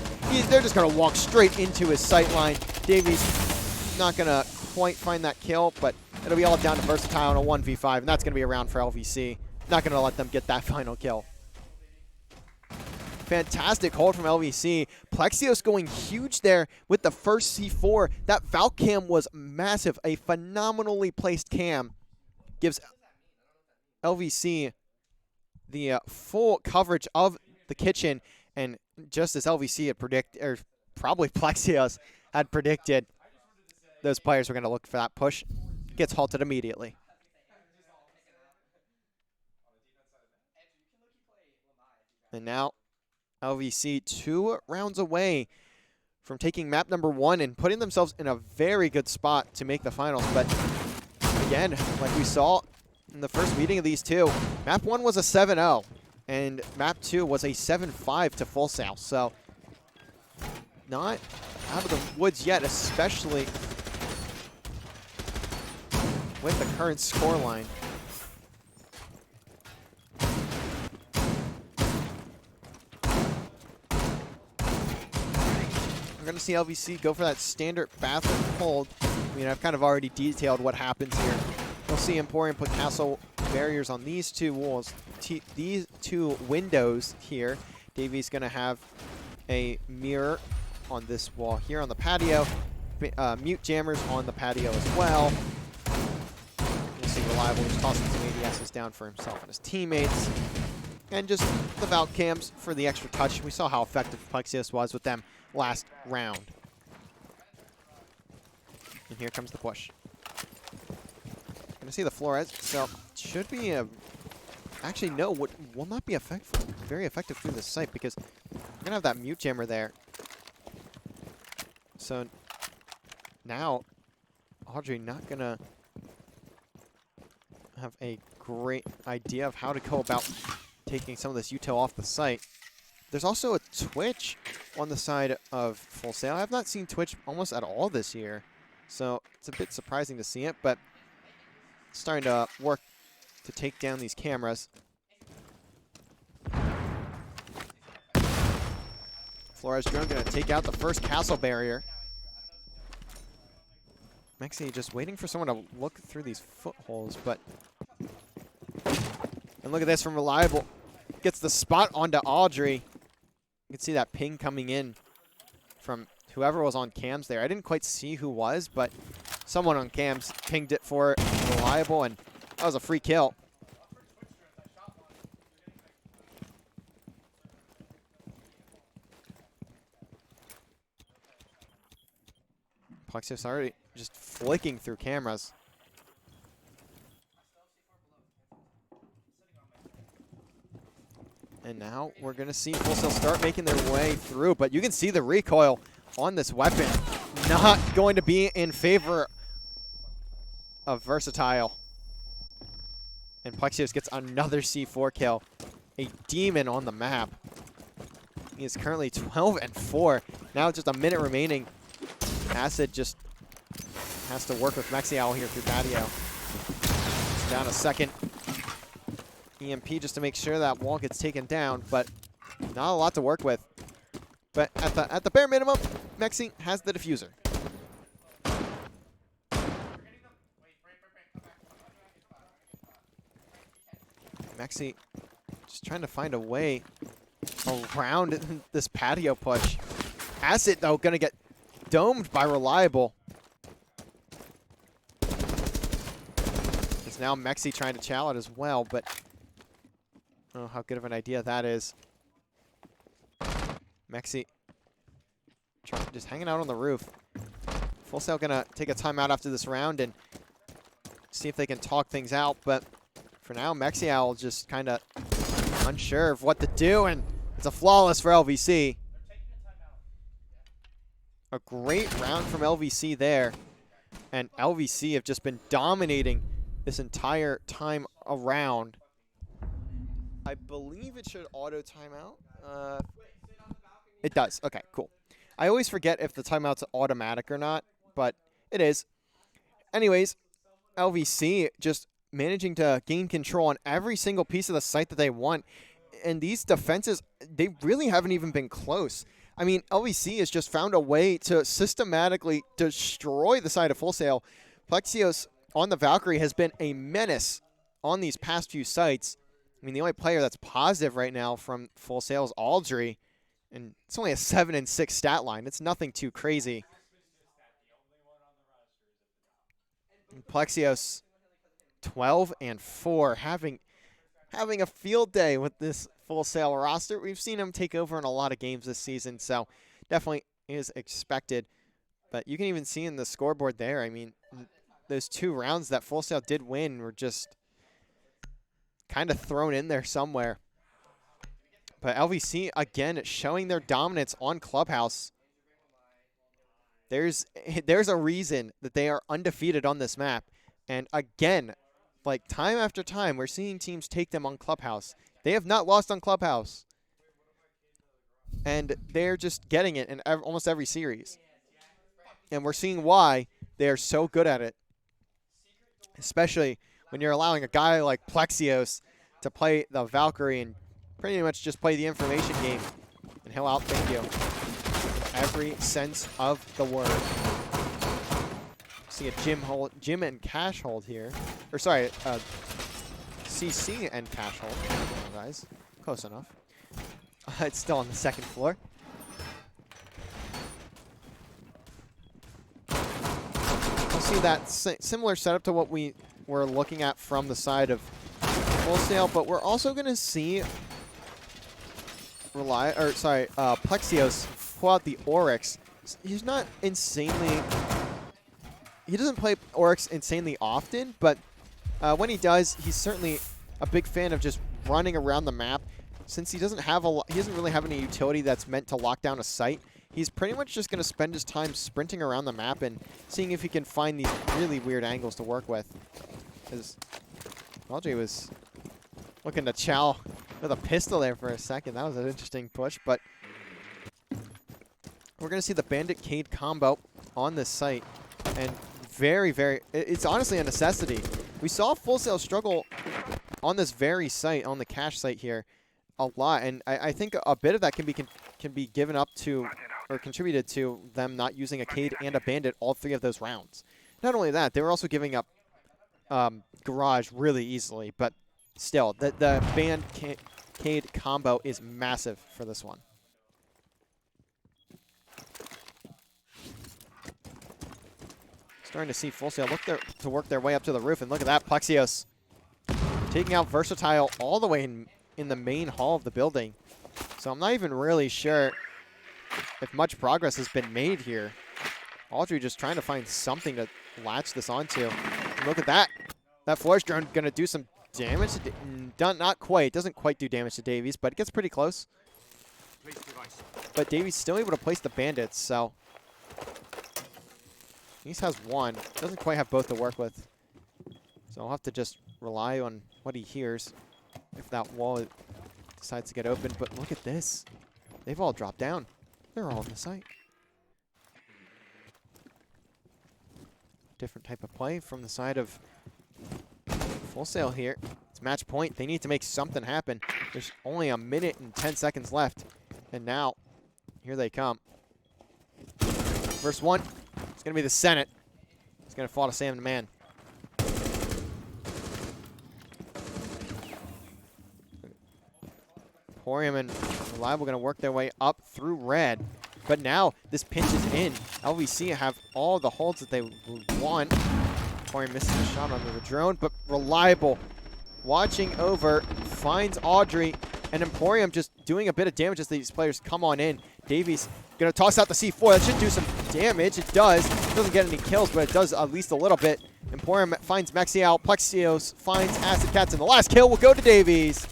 They're just going to walk straight into his sight line. Davies not going to quite find that kill, but it'll be all down to Versatile on a 1v5, and that's going to be a round for LVC. Not going to let them get that final kill. Fantastic hold from LVC. Plexios going huge there with the first C4. That Valk cam was massive. A phenomenally placed cam gives LVC the full coverage of the kitchen. And just as LVC had predicted, or probably Plexios had predicted, those players were going to look for that push. Gets halted immediately. And now LVC 2 rounds away from taking map number 1 and putting themselves in a very good spot to make the finals. But again, like we saw in the first meeting of these two, map 1 was a 7-0 and map 2 was a 7-5 to Full Sail. So not out of the woods yet, especially with the current scoreline. We're going to see LVC go for that standard bathroom hold. I mean, I've kind of already detailed what happens here. We'll see Emporium put castle barriers on these two walls, these two windows here. Davies going to have a mirror on this wall here on the patio. Mute jammers on the patio as well. We'll see Reliable just tossing some ADSs down for himself and his teammates. And just the Valk cams for the extra touch. We saw how effective Plexios was with them last round. And here comes the push. Gonna see the Flores. So should be a actually no, will not be very effective through the site because we're gonna have that mute jammer there. So now Audrey not gonna have a great idea of how to go about taking some of this util off the site. There's also a Twitch on the side of Full Sail. I have not seen Twitch almost at all this year, so it's a bit surprising to see it, but it's starting to work to take down these cameras. Flores drone going to take out the first castle barrier. Mexi just waiting for someone to look through these footholes, but... And look at this from Reliable. Gets the spot onto Audrey. You can see that ping coming in from whoever was on cams there. I didn't quite see who was, but someone on cams pinged it for Reliable, and that was a free kill. Plexios already just flicking through cameras. And now we're going to see Full Sail start making their way through, but you can see the recoil on this weapon not going to be in favor of Versatile. And Plexios gets another C4 kill. A demon on the map. He is currently 12-4. Now just a minute remaining. Acid just has to work with Mexial here through patio. Down a second. EMP just to make sure that wall gets taken down, but not a lot to work with. But at the bare minimum, Mexi has the diffuser. Mexi just trying to find a way around this patio push. Acid, though, going to get domed by Reliable. It's now Mexi trying to chow it as well, but I don't know how good of an idea that is. Mexi just hanging out on the roof. Full Sail going to take a timeout after this round and see if they can talk things out, but for now, Mexial just kind of unsure of what to do, and it's a flawless for LVC. A great round from LVC there, and LVC have just been dominating this entire time around. I believe it should auto timeout. It does. Okay, cool. I always forget if the timeout's automatic or not, but it is. Anyways, LVC just managing to gain control on every single piece of the site that they want. And these defenses, they really haven't even been close. I mean, LVC has just found a way to systematically destroy the side of Full Sail. Plexios on the Valkyrie has been a menace on these past few sites. I mean, the only player that's positive right now from Full Sail is Aldry, and it's only a 7-6 stat line. It's nothing too crazy. And Plexios 12-4, having a field day with this Full Sail roster. We've seen him take over in a lot of games this season, so definitely is expected. But you can even see in the scoreboard there, I mean, those 2 rounds that Full Sail did win were just kind of thrown in there somewhere. But LVC, again, showing their dominance on Clubhouse. There's a reason that they are undefeated on this map. And again, like time after time, we're seeing teams take them on Clubhouse. They have not lost on Clubhouse. And they're just getting it in almost every series. And we're seeing why they are so good at it. Especially when you're allowing a guy like Plexios to play the Valkyrie and pretty much just play the information game. And he'll outthink you in every sense of the word. See a Jim and Cash hold here. Or sorry, CC and Cash hold. Oh, guys, close enough. It's still on the 2nd floor. We'll see that similar setup to what we were looking at from the side of Full Sail, but we're also going to see Plexios pull out the Oryx. He's not insanely... He doesn't play Oryx insanely often, but when he does, he's certainly a big fan of just running around the map. Since he doesn't really have any utility that's meant to lock down a site, he's pretty much just going to spend his time sprinting around the map and seeing if he can find these really weird angles to work with. Because LJ was looking to chow with a pistol there for a second. That was an interesting push, but we're going to see the Bandit Cade combo on this site. And it's honestly a necessity. We saw Full Sail struggle on this very site, on the cache site here, a lot. And I think a bit of that can be given up to, or contributed to, them not using a Cade and a Bandit all 3 of those rounds. Not only that, they were also giving up Garage really easily, but still, the Cade combo is massive for this one. Starting to see Full Sail look to work their way up to the roof, and look at that, Plexios taking out Versatile all the way in the main hall of the building. So I'm not even really sure if much progress has been made here. Aldry just trying to find something to latch this onto. And look at that. That Flourish Drone going to do some damage. Not quite. Doesn't quite do damage to Davies, but it gets pretty close. But Davies still able to place the Bandits, so he has 1. Doesn't quite have both to work with. So I'll have to just rely on what he hears if that wall decides to get open. But look at this. They've all dropped down. They're all on the site. Different type of play from the side of Full Sail here. It's match point. They need to make something happen. There's only 1 minute and 10 seconds left. And now, here they come. First one. It's going to be the Senate. It's going to fall to Sam the Man. Emporium and Reliable going to work their way up through red. But now this pinch is in. LVC have all the holds that they want. Emporium misses a shot onto the drone, but Reliable watching over, finds Audrey, and Emporium just doing a bit of damage as these players come on in. Davies going to toss out the C4. That should do some damage. It does. It doesn't get any kills, but it does at least a little bit. Emporium finds Maxial. Plexios finds Acid Cats, and the last kill will go to Davies.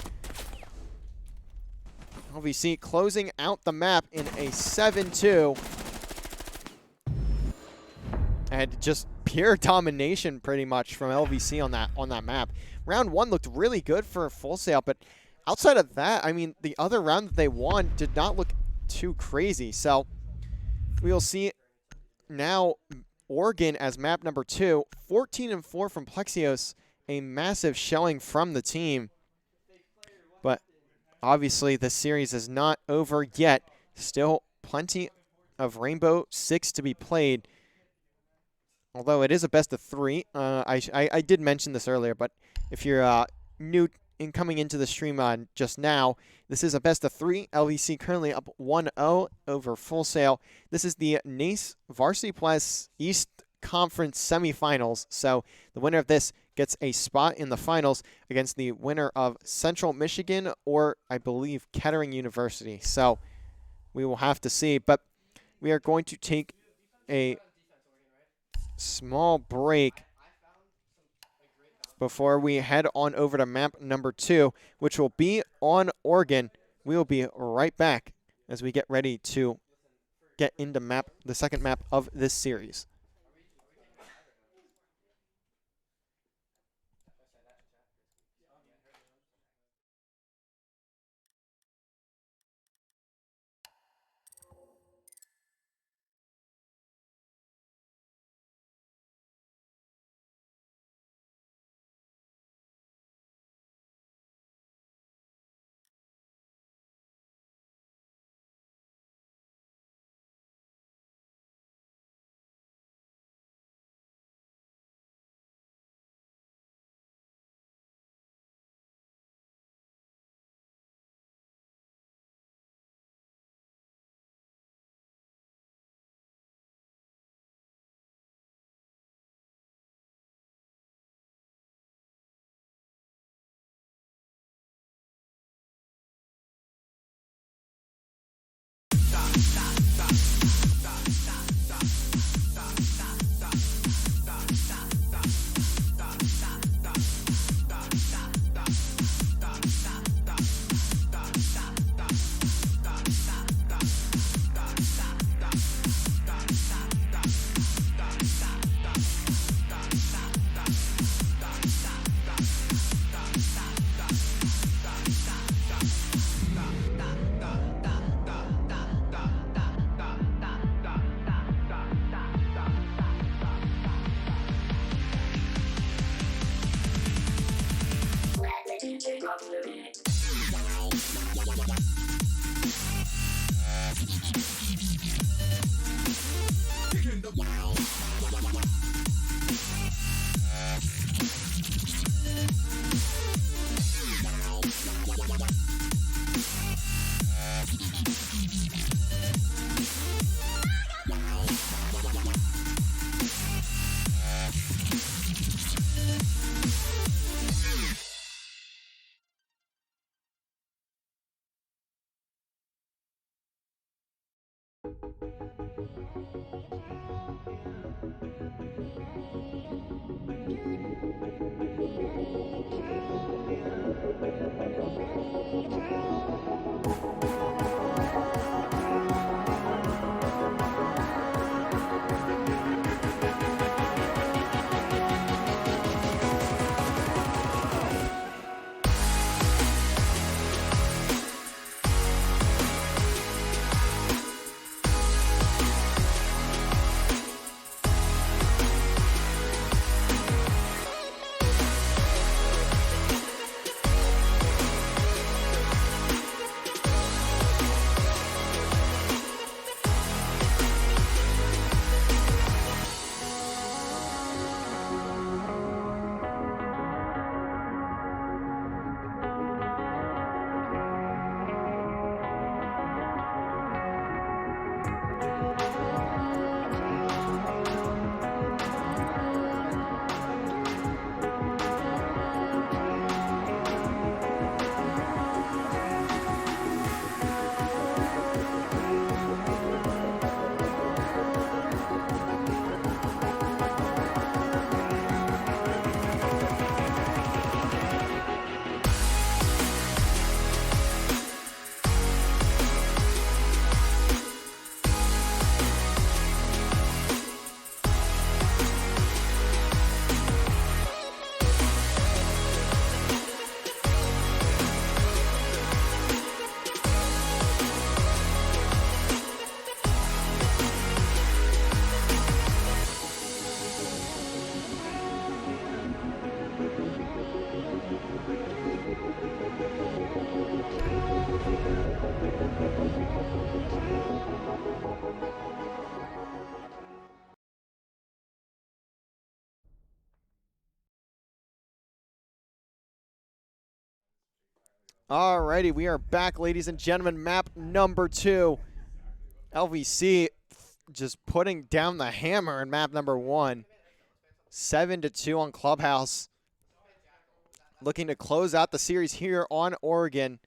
LVC closing out the map in a 7-2. And just pure domination pretty much from LVC on that map. Round 1 looked really good for Full Sail, but outside of that, I mean, the other round that they won did not look too crazy. So we will see now Oregon as map number 2. 14-4 from Plexios. A massive showing from the team. But obviously the series is not over yet. Still plenty of Rainbow Six to be played. Although it is a best of 3. I did mention this earlier, but if you're new in coming into the stream just now, this is a best of 3. LVC currently up 1-0 over Full Sail. This is the NACE Varsity Plus East Conference Semifinals. So the winner of this gets a spot in the finals against the winner of Central Michigan or, I believe, Kettering University. So we will have to see. But we are going to take a small break before we head on over to map number 2, which will be on Oregon. We will be right back as we get ready to get into the second map of this series. Alrighty, we are back, ladies and gentlemen. Map number 2. LVC just putting down the hammer in map number 1. 7-2 on Clubhouse. Looking to close out the series here on Oregon.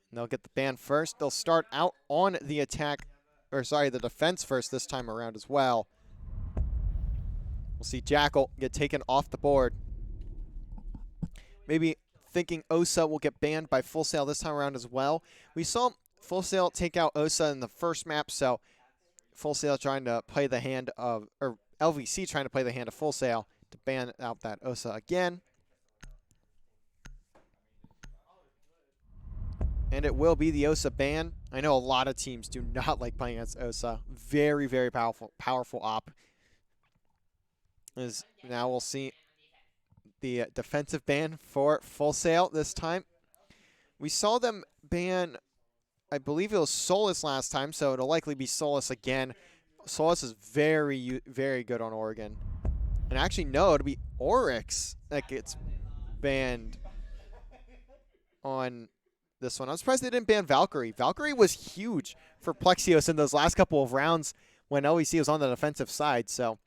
And they'll get the ban first. They'll start out on the attack, or sorry, the defense first this time around as well. We'll see Jackal get taken off the board. Maybe thinking Osa will get banned by Full Sail this time around as well. We saw Full Sail take out Osa in the first map, so Full Sail trying to play the hand of, or LVC trying to play the hand of Full Sail to ban out that Osa again. And it will be the Osa ban. I know a lot of teams do not like playing against Osa. Very, very powerful op. As now we'll see the defensive ban for Full Sail this time. We saw them ban, I believe it was Solus last time, so it'll likely be Solus again. Solus is very, very good on Oregon. And actually, no, it'll be Oryx that gets banned on this one. I'm surprised they didn't ban Valkyrie. Valkyrie was huge for Plexios in those last couple of rounds when LVC was on the defensive side, so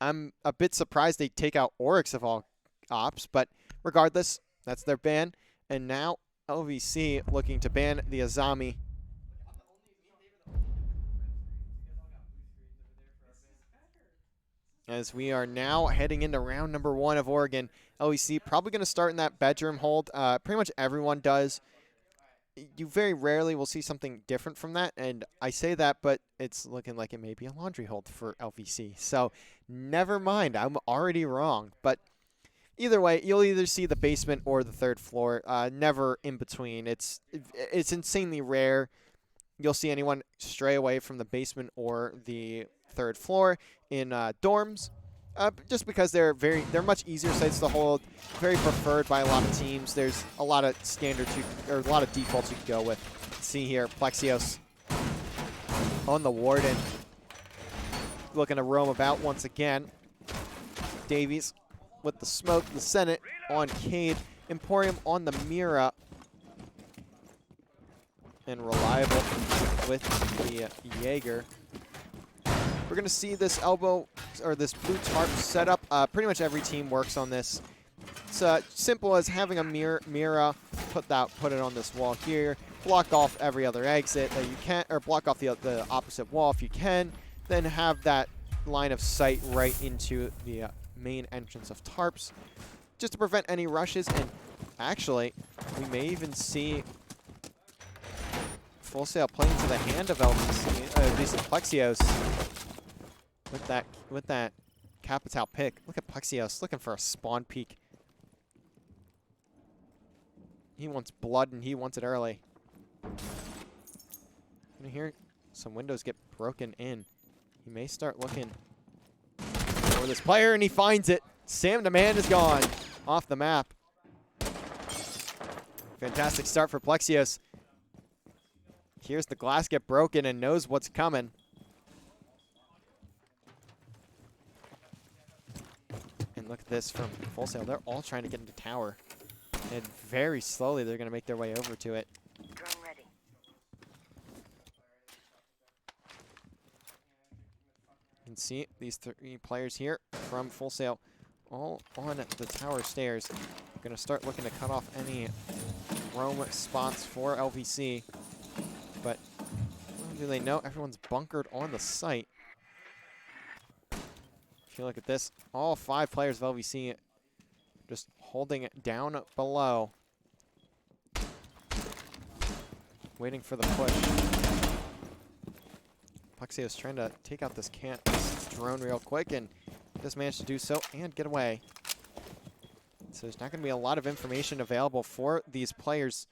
I'm a bit surprised they take out Oryx of all ops, but regardless, that's their ban. And now LVC looking to ban the Azami. As we are now heading into round number 1 of Oregon. LVC probably going to start in that bedroom hold. Pretty much everyone does. You very rarely will see something different from that, and I say that, but it's looking like it may be a laundry hold for LVC. So never mind, I'm already wrong. But either way, you'll either see the basement or the 3rd floor, never in between. It's insanely rare you'll see anyone stray away from the basement or the 3rd floor in dorms. Just because they're much easier sites to hold, very preferred by a lot of teams. There's a lot of standards or a lot of defaults you can go with. See here, Plexios on the Warden, looking to roam about once again. Davies with the smoke, the Senate on Cade, Emporium on the Mira, and Reliable with the Jaeger. We're going to see this elbow, or this blue tarp set up. Pretty much every team works on this. It's simple as having a Mira, put it on this wall here, block off every other exit that you can, or block off the opposite wall if you can, then have that line of sight right into the main entrance of tarps, just to prevent any rushes. And actually, we may even see Full Sail playing to the hand of LVC, at least Plexios. With that Capital pick. Look at Plexios looking for a spawn peek. He wants blood and he wants it early. You hear some windows get broken in. He may start looking for this player, and he finds it. Sam Demand is gone off the map. Fantastic start for Plexios. Here's the glass get broken and knows what's coming. And look at this from Full Sail. They're all trying to get into tower. And very slowly they're going to make their way over to it. Drone ready. You can see these 3 players here from Full Sail all on the tower stairs. Going to start looking to cut off any roam spots for LVC. But little do they know, everyone's bunkered on the site. If you look at this, all 5 players of LVC just holding it down below. Waiting for the push. Plexios trying to take out this drone real quick, and just managed to do so and get away. So there's not going to be a lot of information available for these players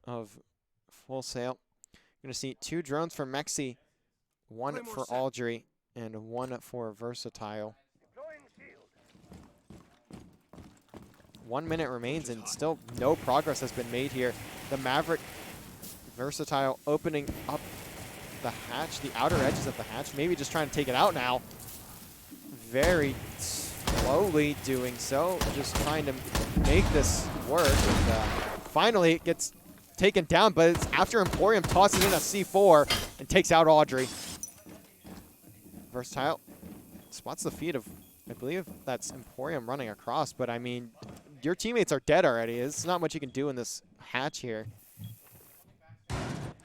of Full Sail. You're going to see 2 drones for Mexi, 1 for Aldry, and 1 for Versatile. 1 minute remains, and still no progress has been made here. The Maverick Versatile opening up the hatch, the outer edges of the hatch, maybe just trying to take it out now. Very slowly doing so, just trying to make this work. And finally, it gets taken down, but it's after Emporium tosses in a C4 and takes out Audrey. Versatile spots the feet of, I believe that's Emporium running across, but I mean, your teammates are dead already. There's not much you can do in this hatch here.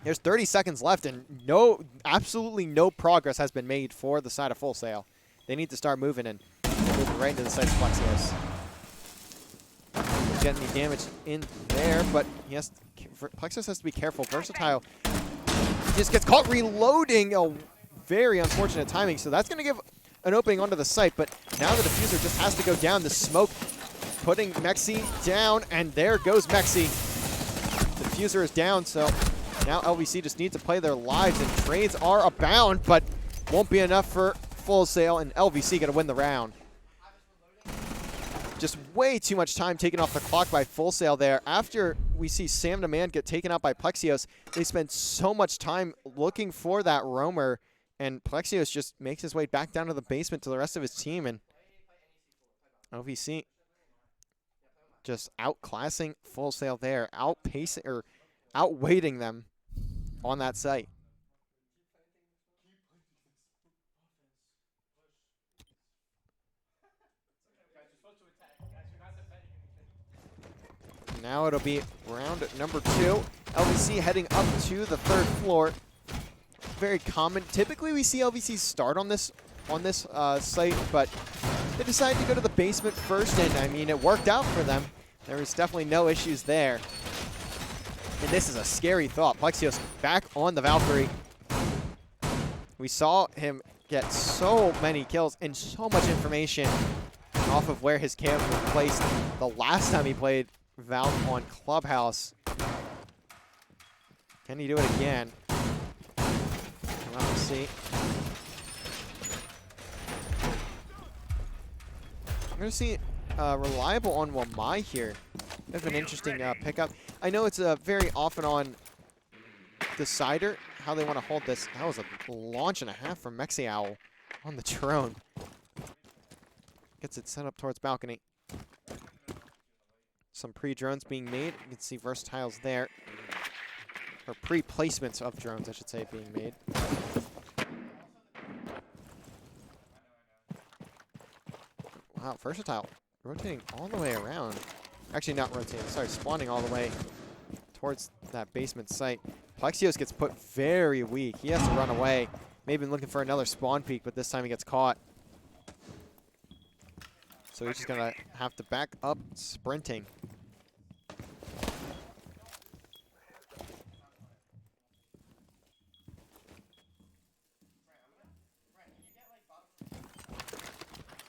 There's 30 seconds left, and absolutely no progress has been made for the side of Full Sail. They need to start moving and moving right into the side of Plexios. Don't get any damage in there, but Plexios has to be careful. Versatile just gets caught reloading. A very unfortunate timing, so that's going to give an opening onto the site, but now the diffuser just has to go down. The smoke putting Mexi down, and there goes Mexi. Diffuser is down, so now LVC just needs to play their lives, and trades are abound, but won't be enough for Full Sail, and LVC going to win the round. Just way too much time taken off the clock by Full Sail there. After we see Sam Demand get taken out by Plexios, they spend so much time looking for that roamer, and Plexios just makes his way back down to the basement to the rest of his team, and LVC just outclassing Full Sail there, outpacing or outweighting them on that site. Now it'll be round number 2. LVC heading up to the 3rd floor. Very common. Typically, we see LVC start on this site, but they decided to go to the basement first, and I mean, it worked out for them. There was definitely no issues there. And this is a scary thought. Plexios back on the Valkyrie. We saw him get so many kills and so much information off of where his cam was placed the last time he played Valve on Clubhouse. Can he do it again? Let's see. I'm going to see Reliable on Wamai here. That's an interesting pickup. I know it's very often on Decider how they want to hold this. That was a launch and a half from Mexi Owl on the drone. Gets it set up towards balcony. Some pre-drones being made. You can see Versatiles there. Or pre-placements of drones, I should say, being made. Wow, Versatile rotating all the way around. Actually, not rotating. Sorry, spawning all the way towards that basement site. Plexios gets put very weak. He has to run away. Maybe looking for another spawn peek, but this time he gets caught. So he's just going to have to back up sprinting.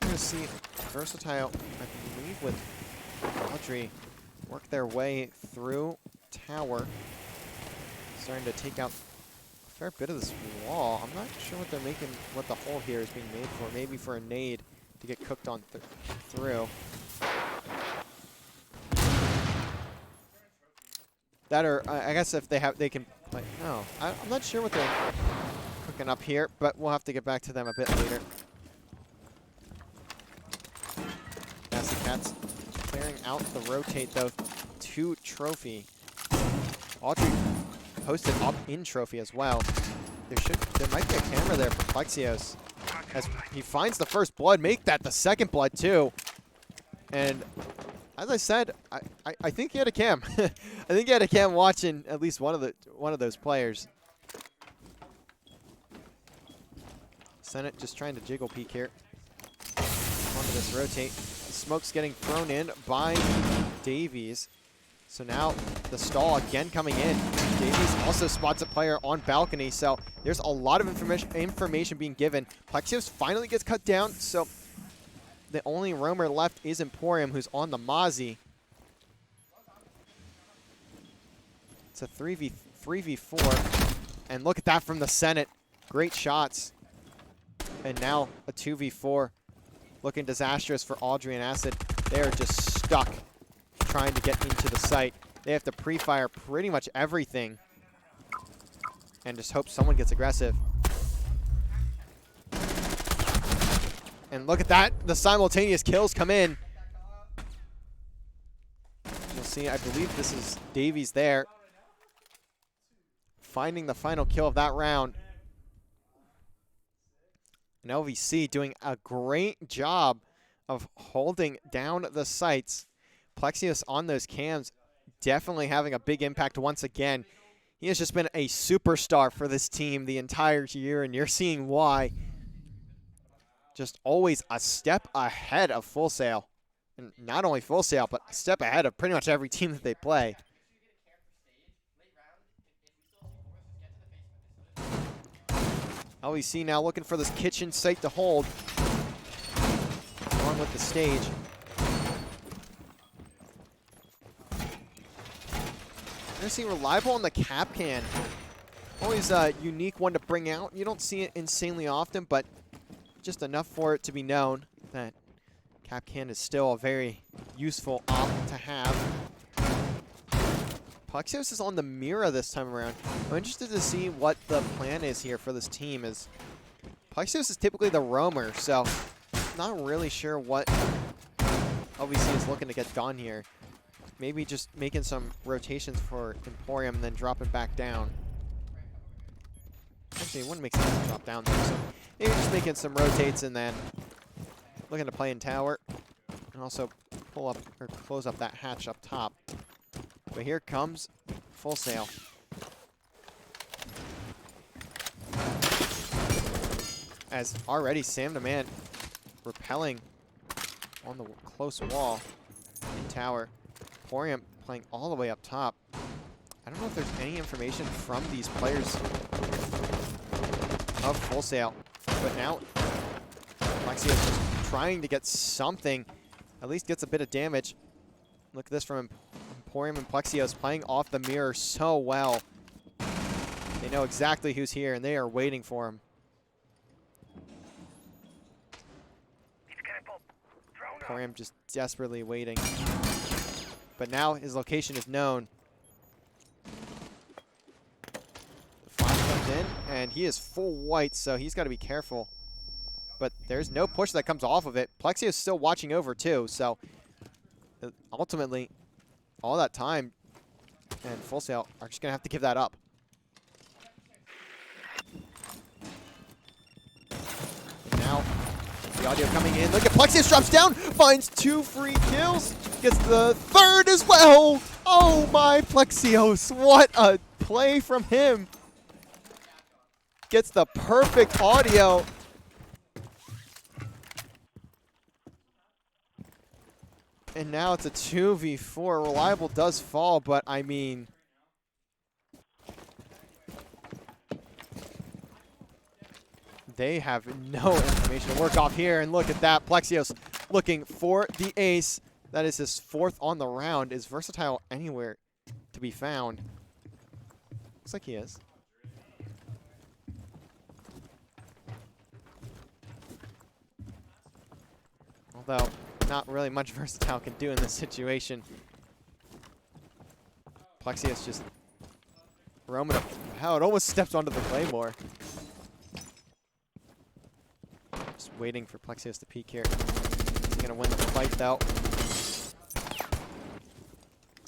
We're going to see Versatile, I believe, with Audrey work their way through tower. Starting to take out a fair bit of this wall. I'm not sure what they're making, what the hole here is being made for. Maybe for a nade to get cooked on through. That or I guess if they have, they can. Like, no, I'm not sure what they're cooking up here, but we'll have to get back to them a bit later. Nasty Cats clearing out the rotate though to Trophy. Audrey posted up in Trophy as well. There might be a camera there for Plexios as he finds the first blood, make that the second blood too. And as I said, I think he had a cam. I think he had a cam watching at least one of those players. Senate just trying to jiggle peek here onto this rotate. The smoke's getting thrown in by Davies. So now the stall again coming in. Davies also spots a player on balcony, so there's a lot of information being given. Plexios finally gets cut down, so the only roamer left is Emporium, who's on the Mozzie. It's a 3v4, and look at that from the Senate. Great shots. And now a 2v4. Looking disastrous for Audrey and Acid. They're just stuck trying to get into the site. They have to pre-fire pretty much everything and just hope someone gets aggressive. And look at that. The simultaneous kills come in. You'll see, I believe this is Davies there. Finding the final kill of that round. And LVC doing a great job of holding down the sights. Plexios on those cams definitely having a big impact once again. He has just been a superstar for this team the entire year, and you're seeing why. Just always a step ahead of Full Sail. And not only Full Sail, but a step ahead of pretty much every team that they play. LVC now looking for this kitchen site to hold, along with the stage. You're seeing Reliable on the cap can. Always a unique one to bring out. You don't see it insanely often, but just enough for it to be known that cap can is still a very useful op to have. Plexios is on the Mira this time around. I'm interested to see what the plan is here for this team. Is Plexios is typically the roamer, so not really sure what LVC is looking to get done here. Maybe just making some rotations for Emporium and then dropping back down. Actually, it wouldn't make sense to drop down there, so maybe just making some rotates and then looking to play in tower. And also pull up or close up that hatch up top. But here comes Full Sail. As already Sam the Man repelling on the close wall in tower. Emporium playing all the way up top. I don't know if there's any information from these players of Full Sail, but now Plexios is trying to get something, at least gets a bit of damage. Look at this from Emporium and Plexios playing off the mirror so well. They know exactly who's here, and they are waiting for him. Emporium just desperately waiting. But now his location is known. The flash comes in, and he is full white, so he's got to be careful. But there's no push that comes off of it. Plexios is still watching over, too, so ultimately, all that time and Full Sail are just going to have to give that up. And now, the audio coming in. Look at Plexios drops down, finds 2 free kills, gets the 3rd as well. Oh my, Plexios, what a play from him. Gets the perfect audio. And now it's a 2v4. Reliable does fall, but I mean, they have no information to work off here. And look at that. Plexios looking for the ace. That is his 4th on the round. Is Versatile anywhere to be found? Looks like he is. Although, not really much Versatile can do in this situation. Plexios just roaming up. Wow, it almost stepped onto the Claymore. Just waiting for Plexios to peek here. He's going to win the fight, though.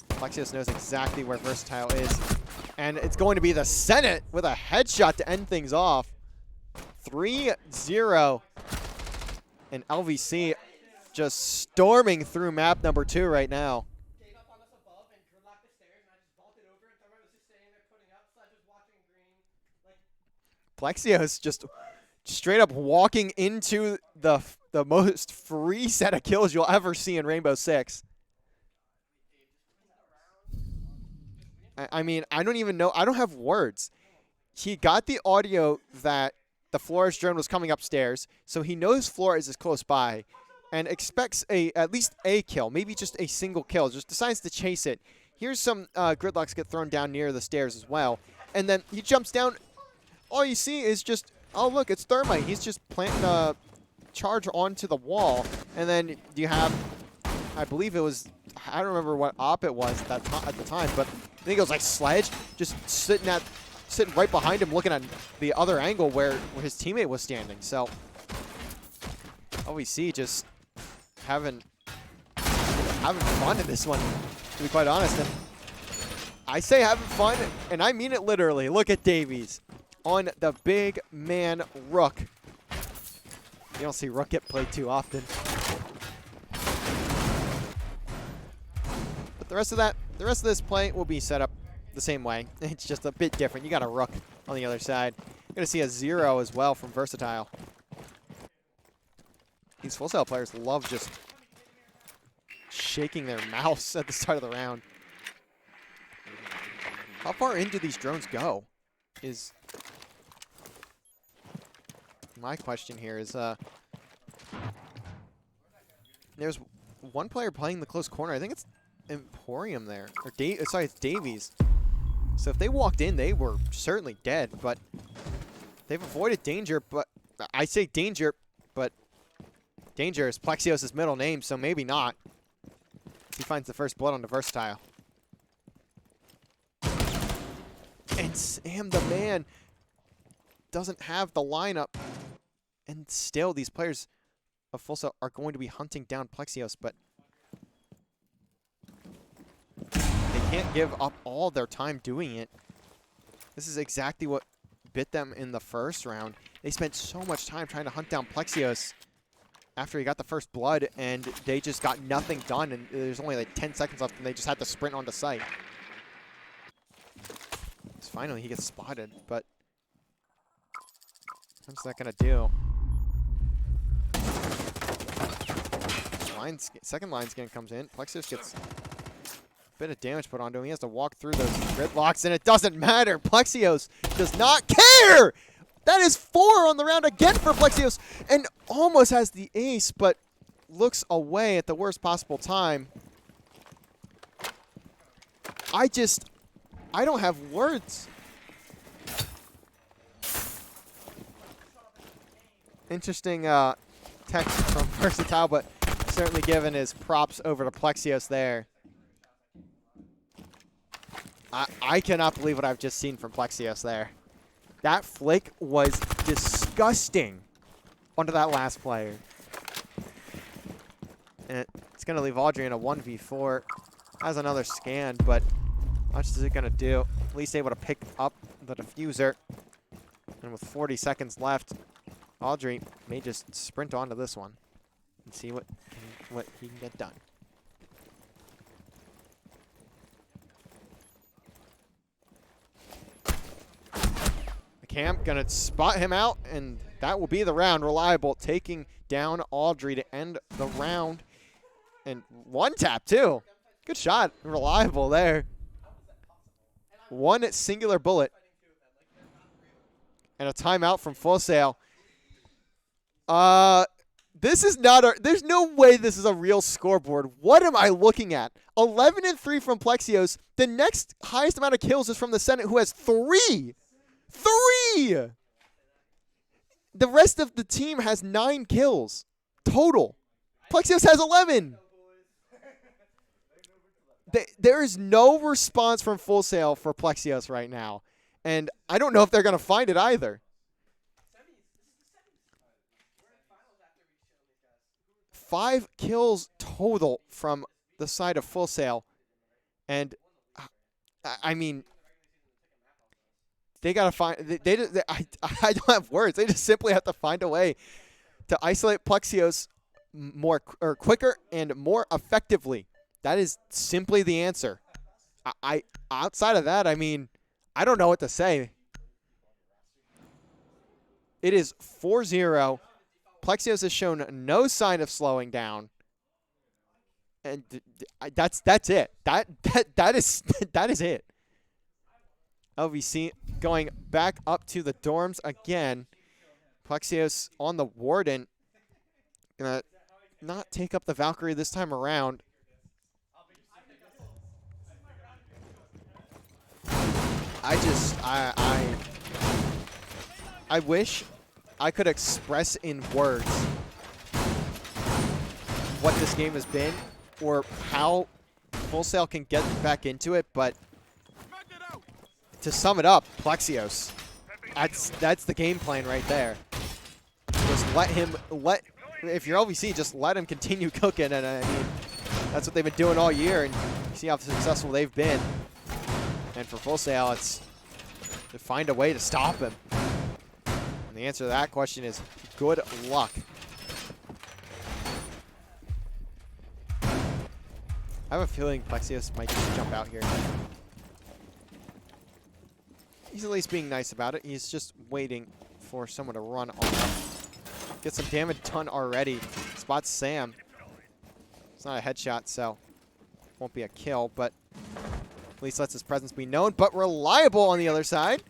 Plexios knows exactly where Versatile is. And it's going to be the Senate with a headshot to end things off. 3-0. And LVC just storming through map number 2 right now. Plexios just straight up walking into the most free set of kills you'll ever see in Rainbow Six. I mean, I don't even know. I don't have words. He got the audio that the Flores drone was coming upstairs, so he knows Flores is close by and expects at least a kill, maybe just a single kill, just decides to chase it. Here's some gridlocks get thrown down near the stairs as well. And then he jumps down. All you see is just, oh, look, it's Thermite. He's just planting a charge onto the wall. And then you have, I believe it was, I don't remember what op it was at the time, but I think it was like Sledge just sitting right behind him looking at the other angle where his teammate was standing. So LVC just having fun in this one, to be quite honest. And I say having fun, and I mean it literally. Look at Davies on the big man Rook. You don't see Rook get played too often. But the rest of this play will be set up the same way. It's just a bit different. You got a Rook on the other side. You're going to see a 0 as well from Versatile. These Full Sail players love just shaking their mouse at the start of the round. How far in do these drones go is my question here. Is there's one player playing the close corner. I think it's Emporium there. Or sorry, it's Davies. So if they walked in, they were certainly dead, but they've avoided danger. But I say danger, but danger is Plexios' middle name, so maybe not. He finds the first blood on the Versatile. And Sam the man doesn't have the lineup. And still, these players of Full Sail are going to be hunting down Plexios, but they can't give up all their time doing it. This is exactly what bit them in the first round. They spent so much time trying to hunt down Plexios after he got the first blood, and they just got nothing done, and there's only like 10 seconds left, and they just had to sprint onto site. So finally, he gets spotted, but what's that going to do? Second line scan comes in. Plexios gets a bit of damage put onto him. He has to walk through those gridlocks, and it doesn't matter. Plexios does not care! That is 4 on the round again for Plexios, and almost has the ace, but looks away at the worst possible time. I don't have words. Interesting text from Versatile, but certainly giving his props over to Plexios there. I cannot believe what I've just seen from Plexios there. That flick was disgusting onto that last player. And it's going to leave Audrey in a 1v4. Has another scan, but how much is it going to do? At least able to pick up the diffuser. And with 40 seconds left, Audrey may just sprint onto this one and see what he can get done. Camp gonna spot him out, and that will be the round. Reliable taking down Audrey to end the round. And one tap too. Good shot. Reliable there. One singular bullet. And a timeout from Full Sail. This is not a, there's no way this is a real scoreboard. What am I looking at? 11-3 from Plexios. The next highest amount of kills is from the Senate, who has 3. 3! The rest of the team has 9 kills total. Plexios has 11. There is no response from Full Sail for Plexios right now. And I don't know if they're going to find it either. 5 kills total from the side of Full Sail. And, I mean, they got to find, I don't have words. They just simply have to find a way to isolate Plexios quicker and more effectively. That is simply the answer. Outside of that, I mean, I don't know what to say. It is 4-0. Plexios has shown no sign of slowing down. And that's it. That is it. LVC going back up to the dorms again. Plexios on the Warden. Gonna not take up the Valkyrie this time around. I wish I could express in words what this game has been or how Full Sail can get back into it, but to sum it up, Plexios, that's the game plan right there. Just let if you're LVC, just let him continue cooking. And I mean, that's what they've been doing all year. And you see how successful they've been. And for Full Sail, it's to find a way to stop him. And the answer to that question is good luck. I have a feeling Plexios might just jump out here. He's at least being nice about it. He's just waiting for someone to run on up. Get some damage done already. Spots Sam. It's not a headshot, so won't be a kill, but at least lets his presence be known. But Reliable on the other side.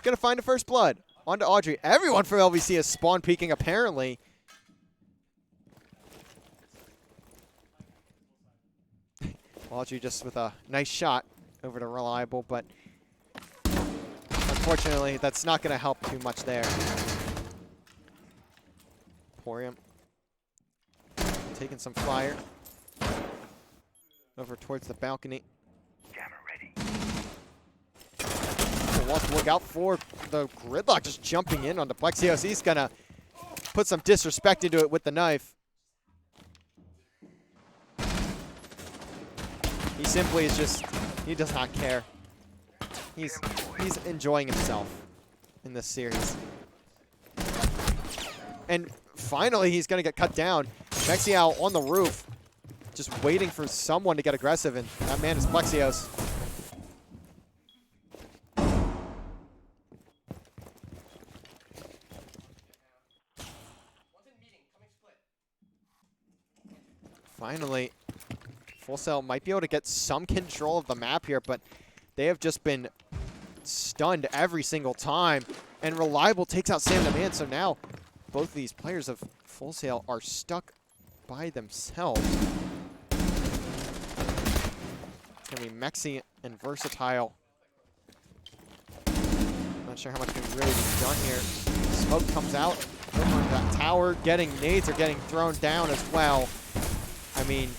Gonna find a first blood. On to Audrey. Everyone from LVC is spawn peeking, apparently. Audrey just with a nice shot over to Reliable, but unfortunately, that's not going to help too much there. Emporium taking some fire over towards the balcony. Wants to look out for the Gridlock just jumping in onto Plexios. He's going to put some disrespect into it with the knife. He simply is just, he does not care. He's enjoying himself in this series. And finally, he's going to get cut down. Mexiao on the roof, just waiting for someone to get aggressive, and that man is Plexios. Finally, Full Sail might be able to get some control of the map here, but they have just been stunned every single time. And Reliable takes out Sam the Man, so now both of these players of Full Sail are stuck by themselves. It's going to be Mexi and Versatile. Not sure how much can really be done here. Smoke comes out over that tower. Getting nades are getting thrown down as well. I mean,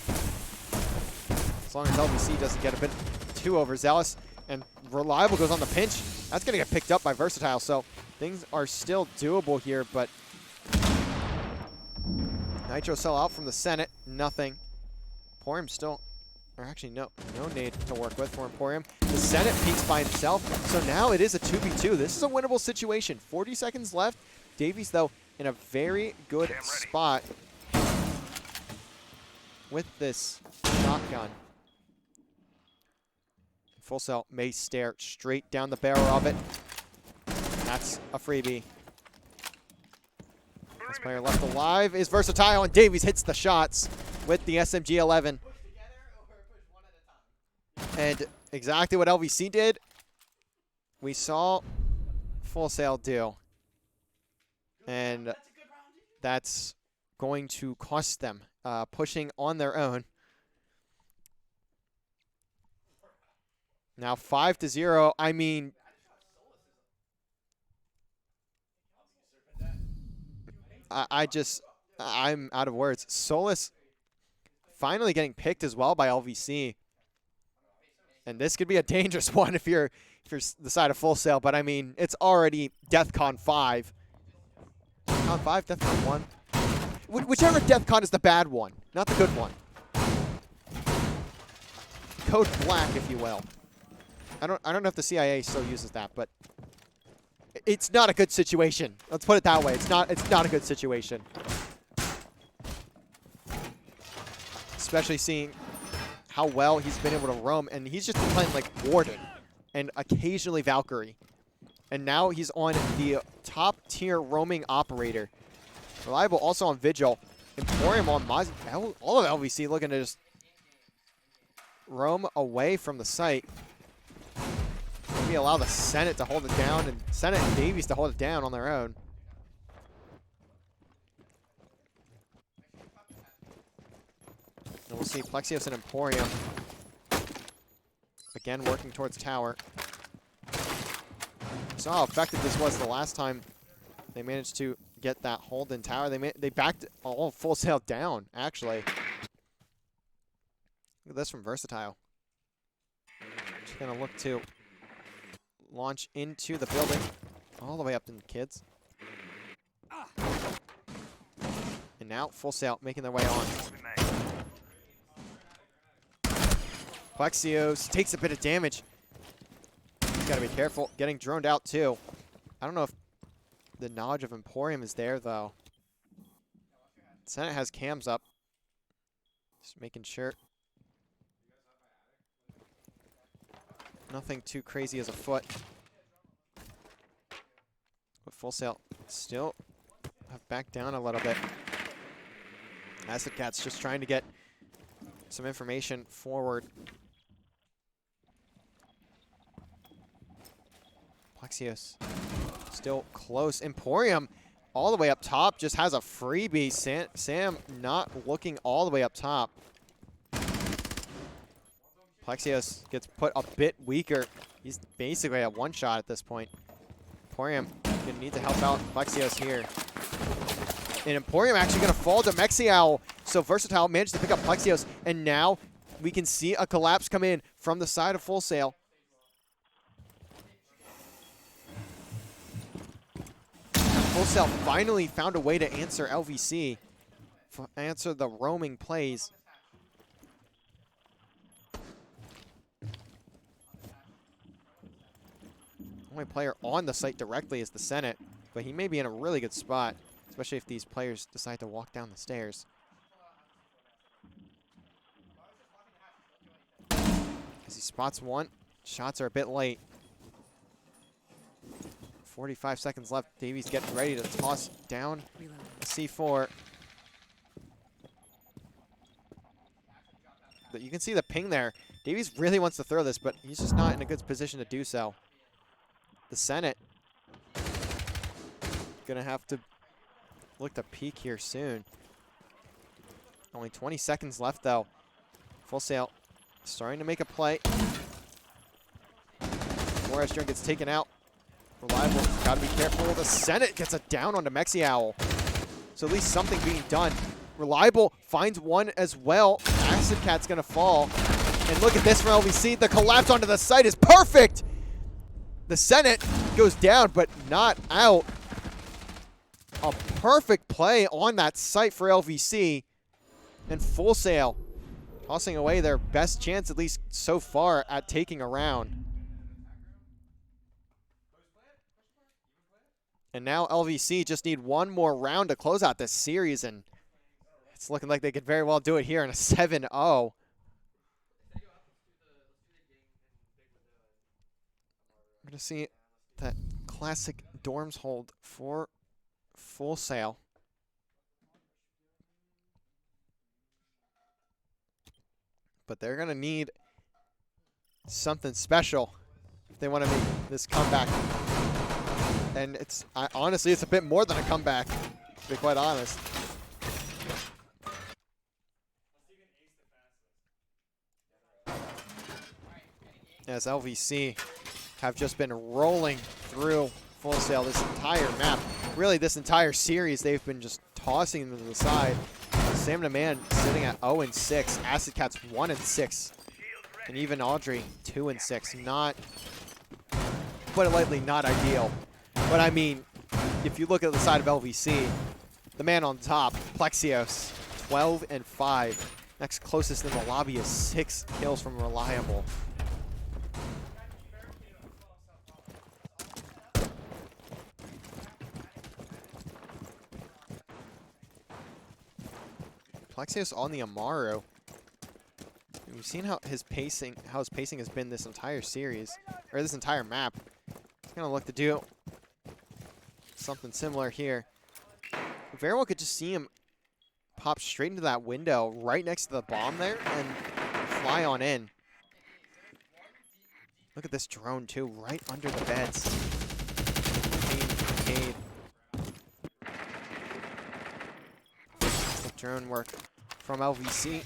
as long as LVC doesn't get a bit too overzealous and Reliable goes on the pinch, that's going to get picked up by Versatile. So things are still doable here, but Nitro Cell out from the Senate, nothing. Emporium still, or actually no nade to work with for Emporium. The Senate peeks by himself, so now it is a 2v2. This is a winnable situation. 40 seconds left. Davies, though, in a very good spot with this shotgun. Full Sail may stare straight down the barrel of it. That's a freebie. This player left alive is Versatile, and Davies hits the shots with the SMG-11. And exactly what LVC did, we saw Full Sail do. And that's going to cost them. Pushing on their own. Now 5-0. I mean, I'm out of words. Solus finally getting picked as well by LVC. And this could be a dangerous one if you're the side of Full Sail, but I mean, it's already DEFCON 5. DEFCON 5, DEFCON 1. Whichever DEFCON is the bad one, not the good one. Code Black, if you will. I don't know if the CIA still uses that, but it's not a good situation. Let's put it that way. It's not a good situation. Especially seeing how well he's been able to roam, and he's just been playing like Warden and occasionally Valkyrie. And now he's on the top tier roaming operator. Reliable also on Vigil. Emporium on Mozzie. All of LVC looking to just roam away from the site. Maybe allow the Senate to hold it down, and Senate and Davies to hold it down on their own. And we'll see Plexios and Emporium again working towards tower. Saw how effective this was the last time they managed to get that hold in tower. They backed all Full Sail down, actually. Look at this from Versatile. Just gonna look to launch into the building. All the way up to the kids. And now Full Sail making their way on. Plexios takes a bit of damage. He's got to be careful. Getting droned out too. I don't know if the knowledge of Emporium is there though. Senate has cams up. Just making sure. Nothing too crazy as afoot. But Full Sail still have backed down a little bit. Acid Cat's just trying to get some information forward. Plexios still close. Emporium all the way up top just has a freebie. Sam not looking all the way up top. Plexios gets put a bit weaker. He's basically at one shot at this point. Emporium gonna need to help out Plexios here. And Emporium actually gonna fall to Mexiao. So Versatile managed to pick up Plexios, and now we can see a collapse come in from the side of Full Sail. Full Sail finally found a way to answer LVC, answer the roaming plays. Only player on the site directly is the Senate, but he may be in a really good spot, especially if these players decide to walk down the stairs. As he spots one, shots are a bit late. 45 seconds left. Davies getting ready to toss down a C4. But you can see the ping there. Davies really wants to throw this, but he's just not in a good position to do so. The Senate gonna have to look to peak here soon. Only 20 seconds left though. Full Sail starting to make a play. Forrester gets taken out. Reliable, gotta be careful. The Senate gets a down onto Mexiao. So at least something being done. Reliable finds one as well. Acid Cat's gonna fall. And look at this from LVC. The collapse onto the site is perfect. The Senate goes down, but not out. A perfect play on that site for LVC. And Full Sail tossing away their best chance, at least so far, at taking a round. And now LVC just need one more round to close out this series, and it's looking like they could very well do it here in a 7-0. We're going to see that classic dorms hold for Full Sail. But they're going to need something special if they want to make this comeback. And it's honestly, it's a bit more than a comeback, to be quite honest. As LVC have just been rolling through Full Sail this entire map. Really, this entire series, they've been just tossing them to the side. Sam the Man sitting at 0-6. Acid Cat's 1-6. And even Audrey, 2-6. Not, put it lightly, not ideal. But I mean, if you look at the side of LVC, the man on top, Plexios, 12-5. Next closest in the lobby is 6 kills from Reliable. Plexios on the Amaru. We've seen how his pacing has been this entire series, or this entire map. He's gonna look to do something similar here. Very well could just see him pop straight into that window right next to the bomb there and fly on in. Look at this drone too, right under the beds. Cade. Drone work from LVC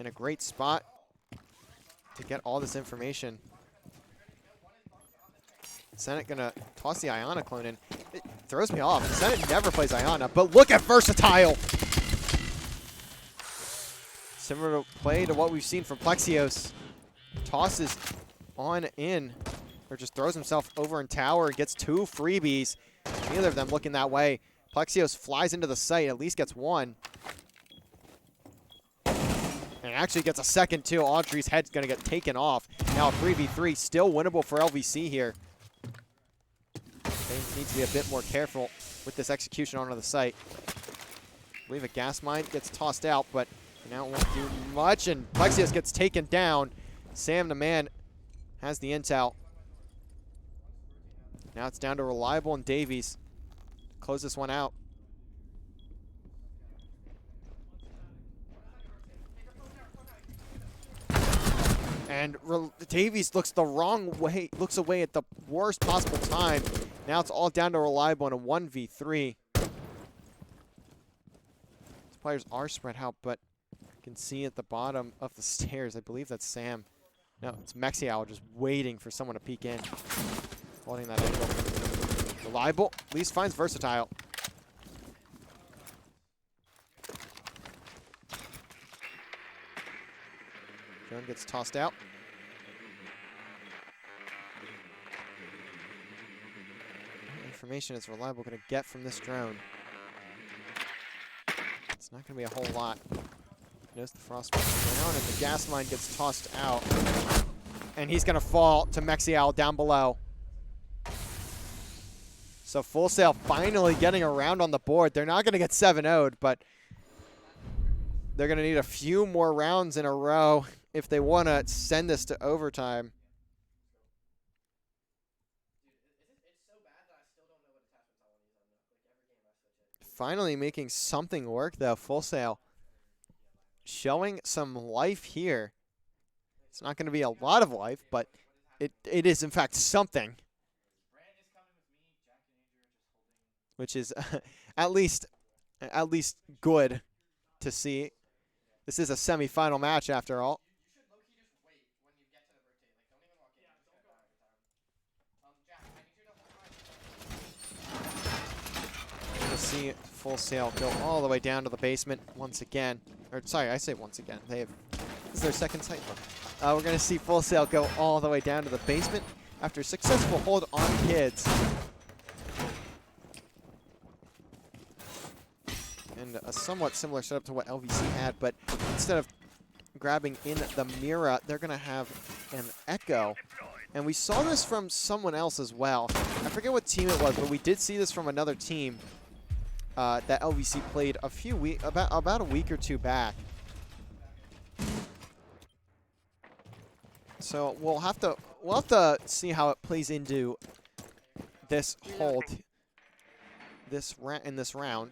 in a great spot to get all this information. Senate gonna toss the Iona clone in. It throws me off. The Senate never plays Iona, but look at Versatile. Similar play to what we've seen from Plexios. Tosses on in, or just throws himself over in tower, gets 2 freebies. Neither of them looking that way. Plexios flies into the site, at least gets one. And actually gets a second, too. Audrey's head's going to get taken off. Now 3v3, still winnable for LVC here. They need to be a bit more careful with this execution onto the site. I believe a gas mine gets tossed out, but now it won't do much, and Plexios gets taken down. Sam, the man, has the intel. Now it's down to Reliable and Davies. Close this one out. And Davies looks the wrong way, looks away at the worst possible time. Now it's all down to Reliable in a 1v3. These players are spread out, but you can see at the bottom of the stairs, I believe that's Sam. No, it's Mexial just waiting for someone to peek in. Holding that angle. Reliable, at least finds Versatile. Drone gets tossed out. What information is Reliable going to get from this drone? It's not going to be a whole lot. Knows the frostbite down, and the gas mine gets tossed out. And he's going to fall to Mexial down below. So Full Sail finally getting around on the board. They're not going to get 7-0'd, but they're going to need a few more rounds in a row if they want to send this to overtime. Finally making something work, though. Full Sail showing some life here. It's not going to be a lot of life, but it is, in fact, something. Which is at least good to see. This is a semifinal match after all. We'll see Full Sail go all the way down to the basement once again. Or sorry, I say once again. This is their second site. We're going to see Full Sail go all the way down to the basement after a successful hold on Kids. And a somewhat similar setup to what LVC had, but instead of grabbing in the Mira, they're going to have an Echo. And we saw this from someone else as well. I forget what team it was, but we did see this from another team that LVC played a few weeks, about a week or two back. So we'll have to see how it plays into this hold in this round.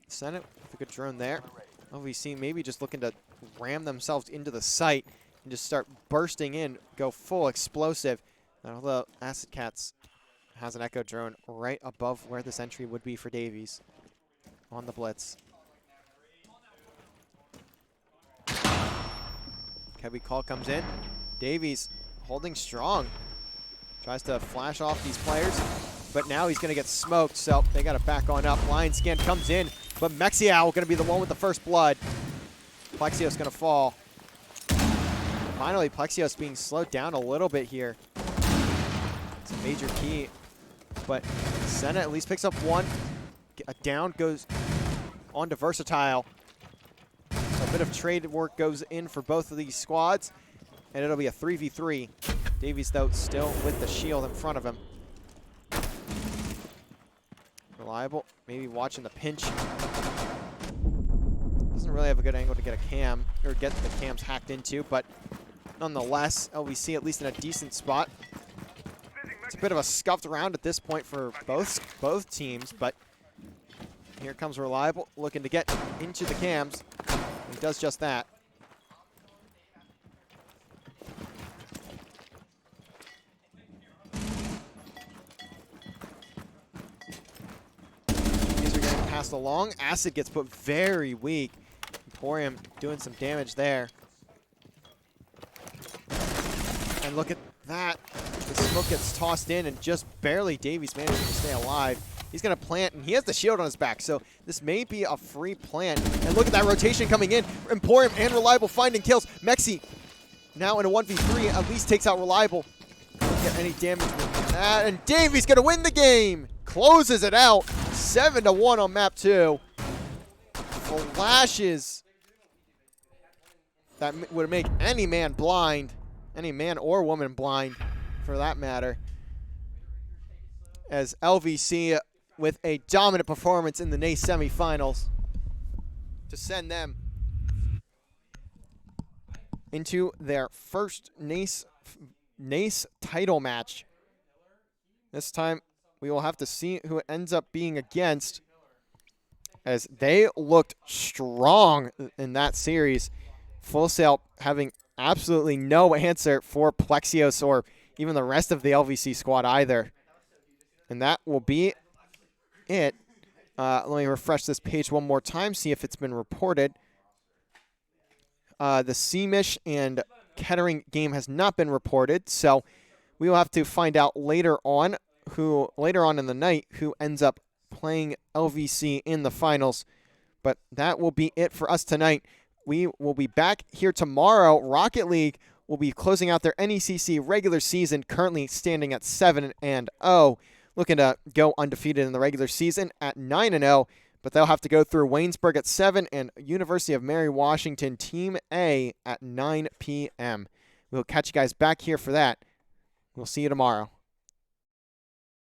Senate with a good drone there. LVC maybe just looking to ram themselves into the site and just start bursting in, go full explosive. Although Acid Cats has an Echo drone right above where this entry would be for Davies on the blitz. Heavy call comes in. Davies holding strong. Tries to flash off these players, but now he's going to get smoked, so they got to back on up. Lion Scan comes in, but Mexial going to be the one with the first blood. Plexios going to fall. Finally, Plexios being slowed down a little bit here. It's a major key, but Senna at least picks up one. A down goes on to Versatile. A bit of trade work goes in for both of these squads, and it'll be a 3v3. Davies, though, still with the shield in front of him. Reliable, maybe watching the pinch. Doesn't really have a good angle to get a cam, or get the cams hacked into, but nonetheless, LVC at least in a decent spot. It's a bit of a scuffed round at this point for both teams, but here comes Reliable, looking to get into the cams. He does just that. These are getting passed along. Acid gets put very weak. Emporium doing some damage there. And look at that. The smoke gets tossed in, and just barely Davies manages to stay alive. He's going to plant, and he has the shield on his back, so this may be a free plant. And look at that rotation coming in. Emporium and Reliable finding kills. Mexi now in a 1v3 at least takes out Reliable. Don't get any damage with that, and Davies going to win the game. closes it out. 7-1 on map 2. Flashes that would make any man blind, any man or woman blind for that matter. As LVC with a dominant performance in the NACE semifinals to send them into their first NACE title match. This time we will have to see who it ends up being against, as they looked strong in that series. Full Sail having absolutely no answer for Plexios or even the rest of the LVC squad either. And that will be it. Let me refresh this page one more time, see if it's been reported. The Seamish and Kettering game has not been reported, so we will have to find out later on in the night who ends up playing LVC in the finals. But that will be it for us tonight. We will be back here tomorrow. Rocket League will be closing out their NECC regular season, currently standing at 7-0, looking to go undefeated in the regular season at 9-0. But they'll have to go through Waynesburg at 7 and University of Mary Washington Team A at 9 p.m. We'll catch you guys back here for that. We'll see you tomorrow.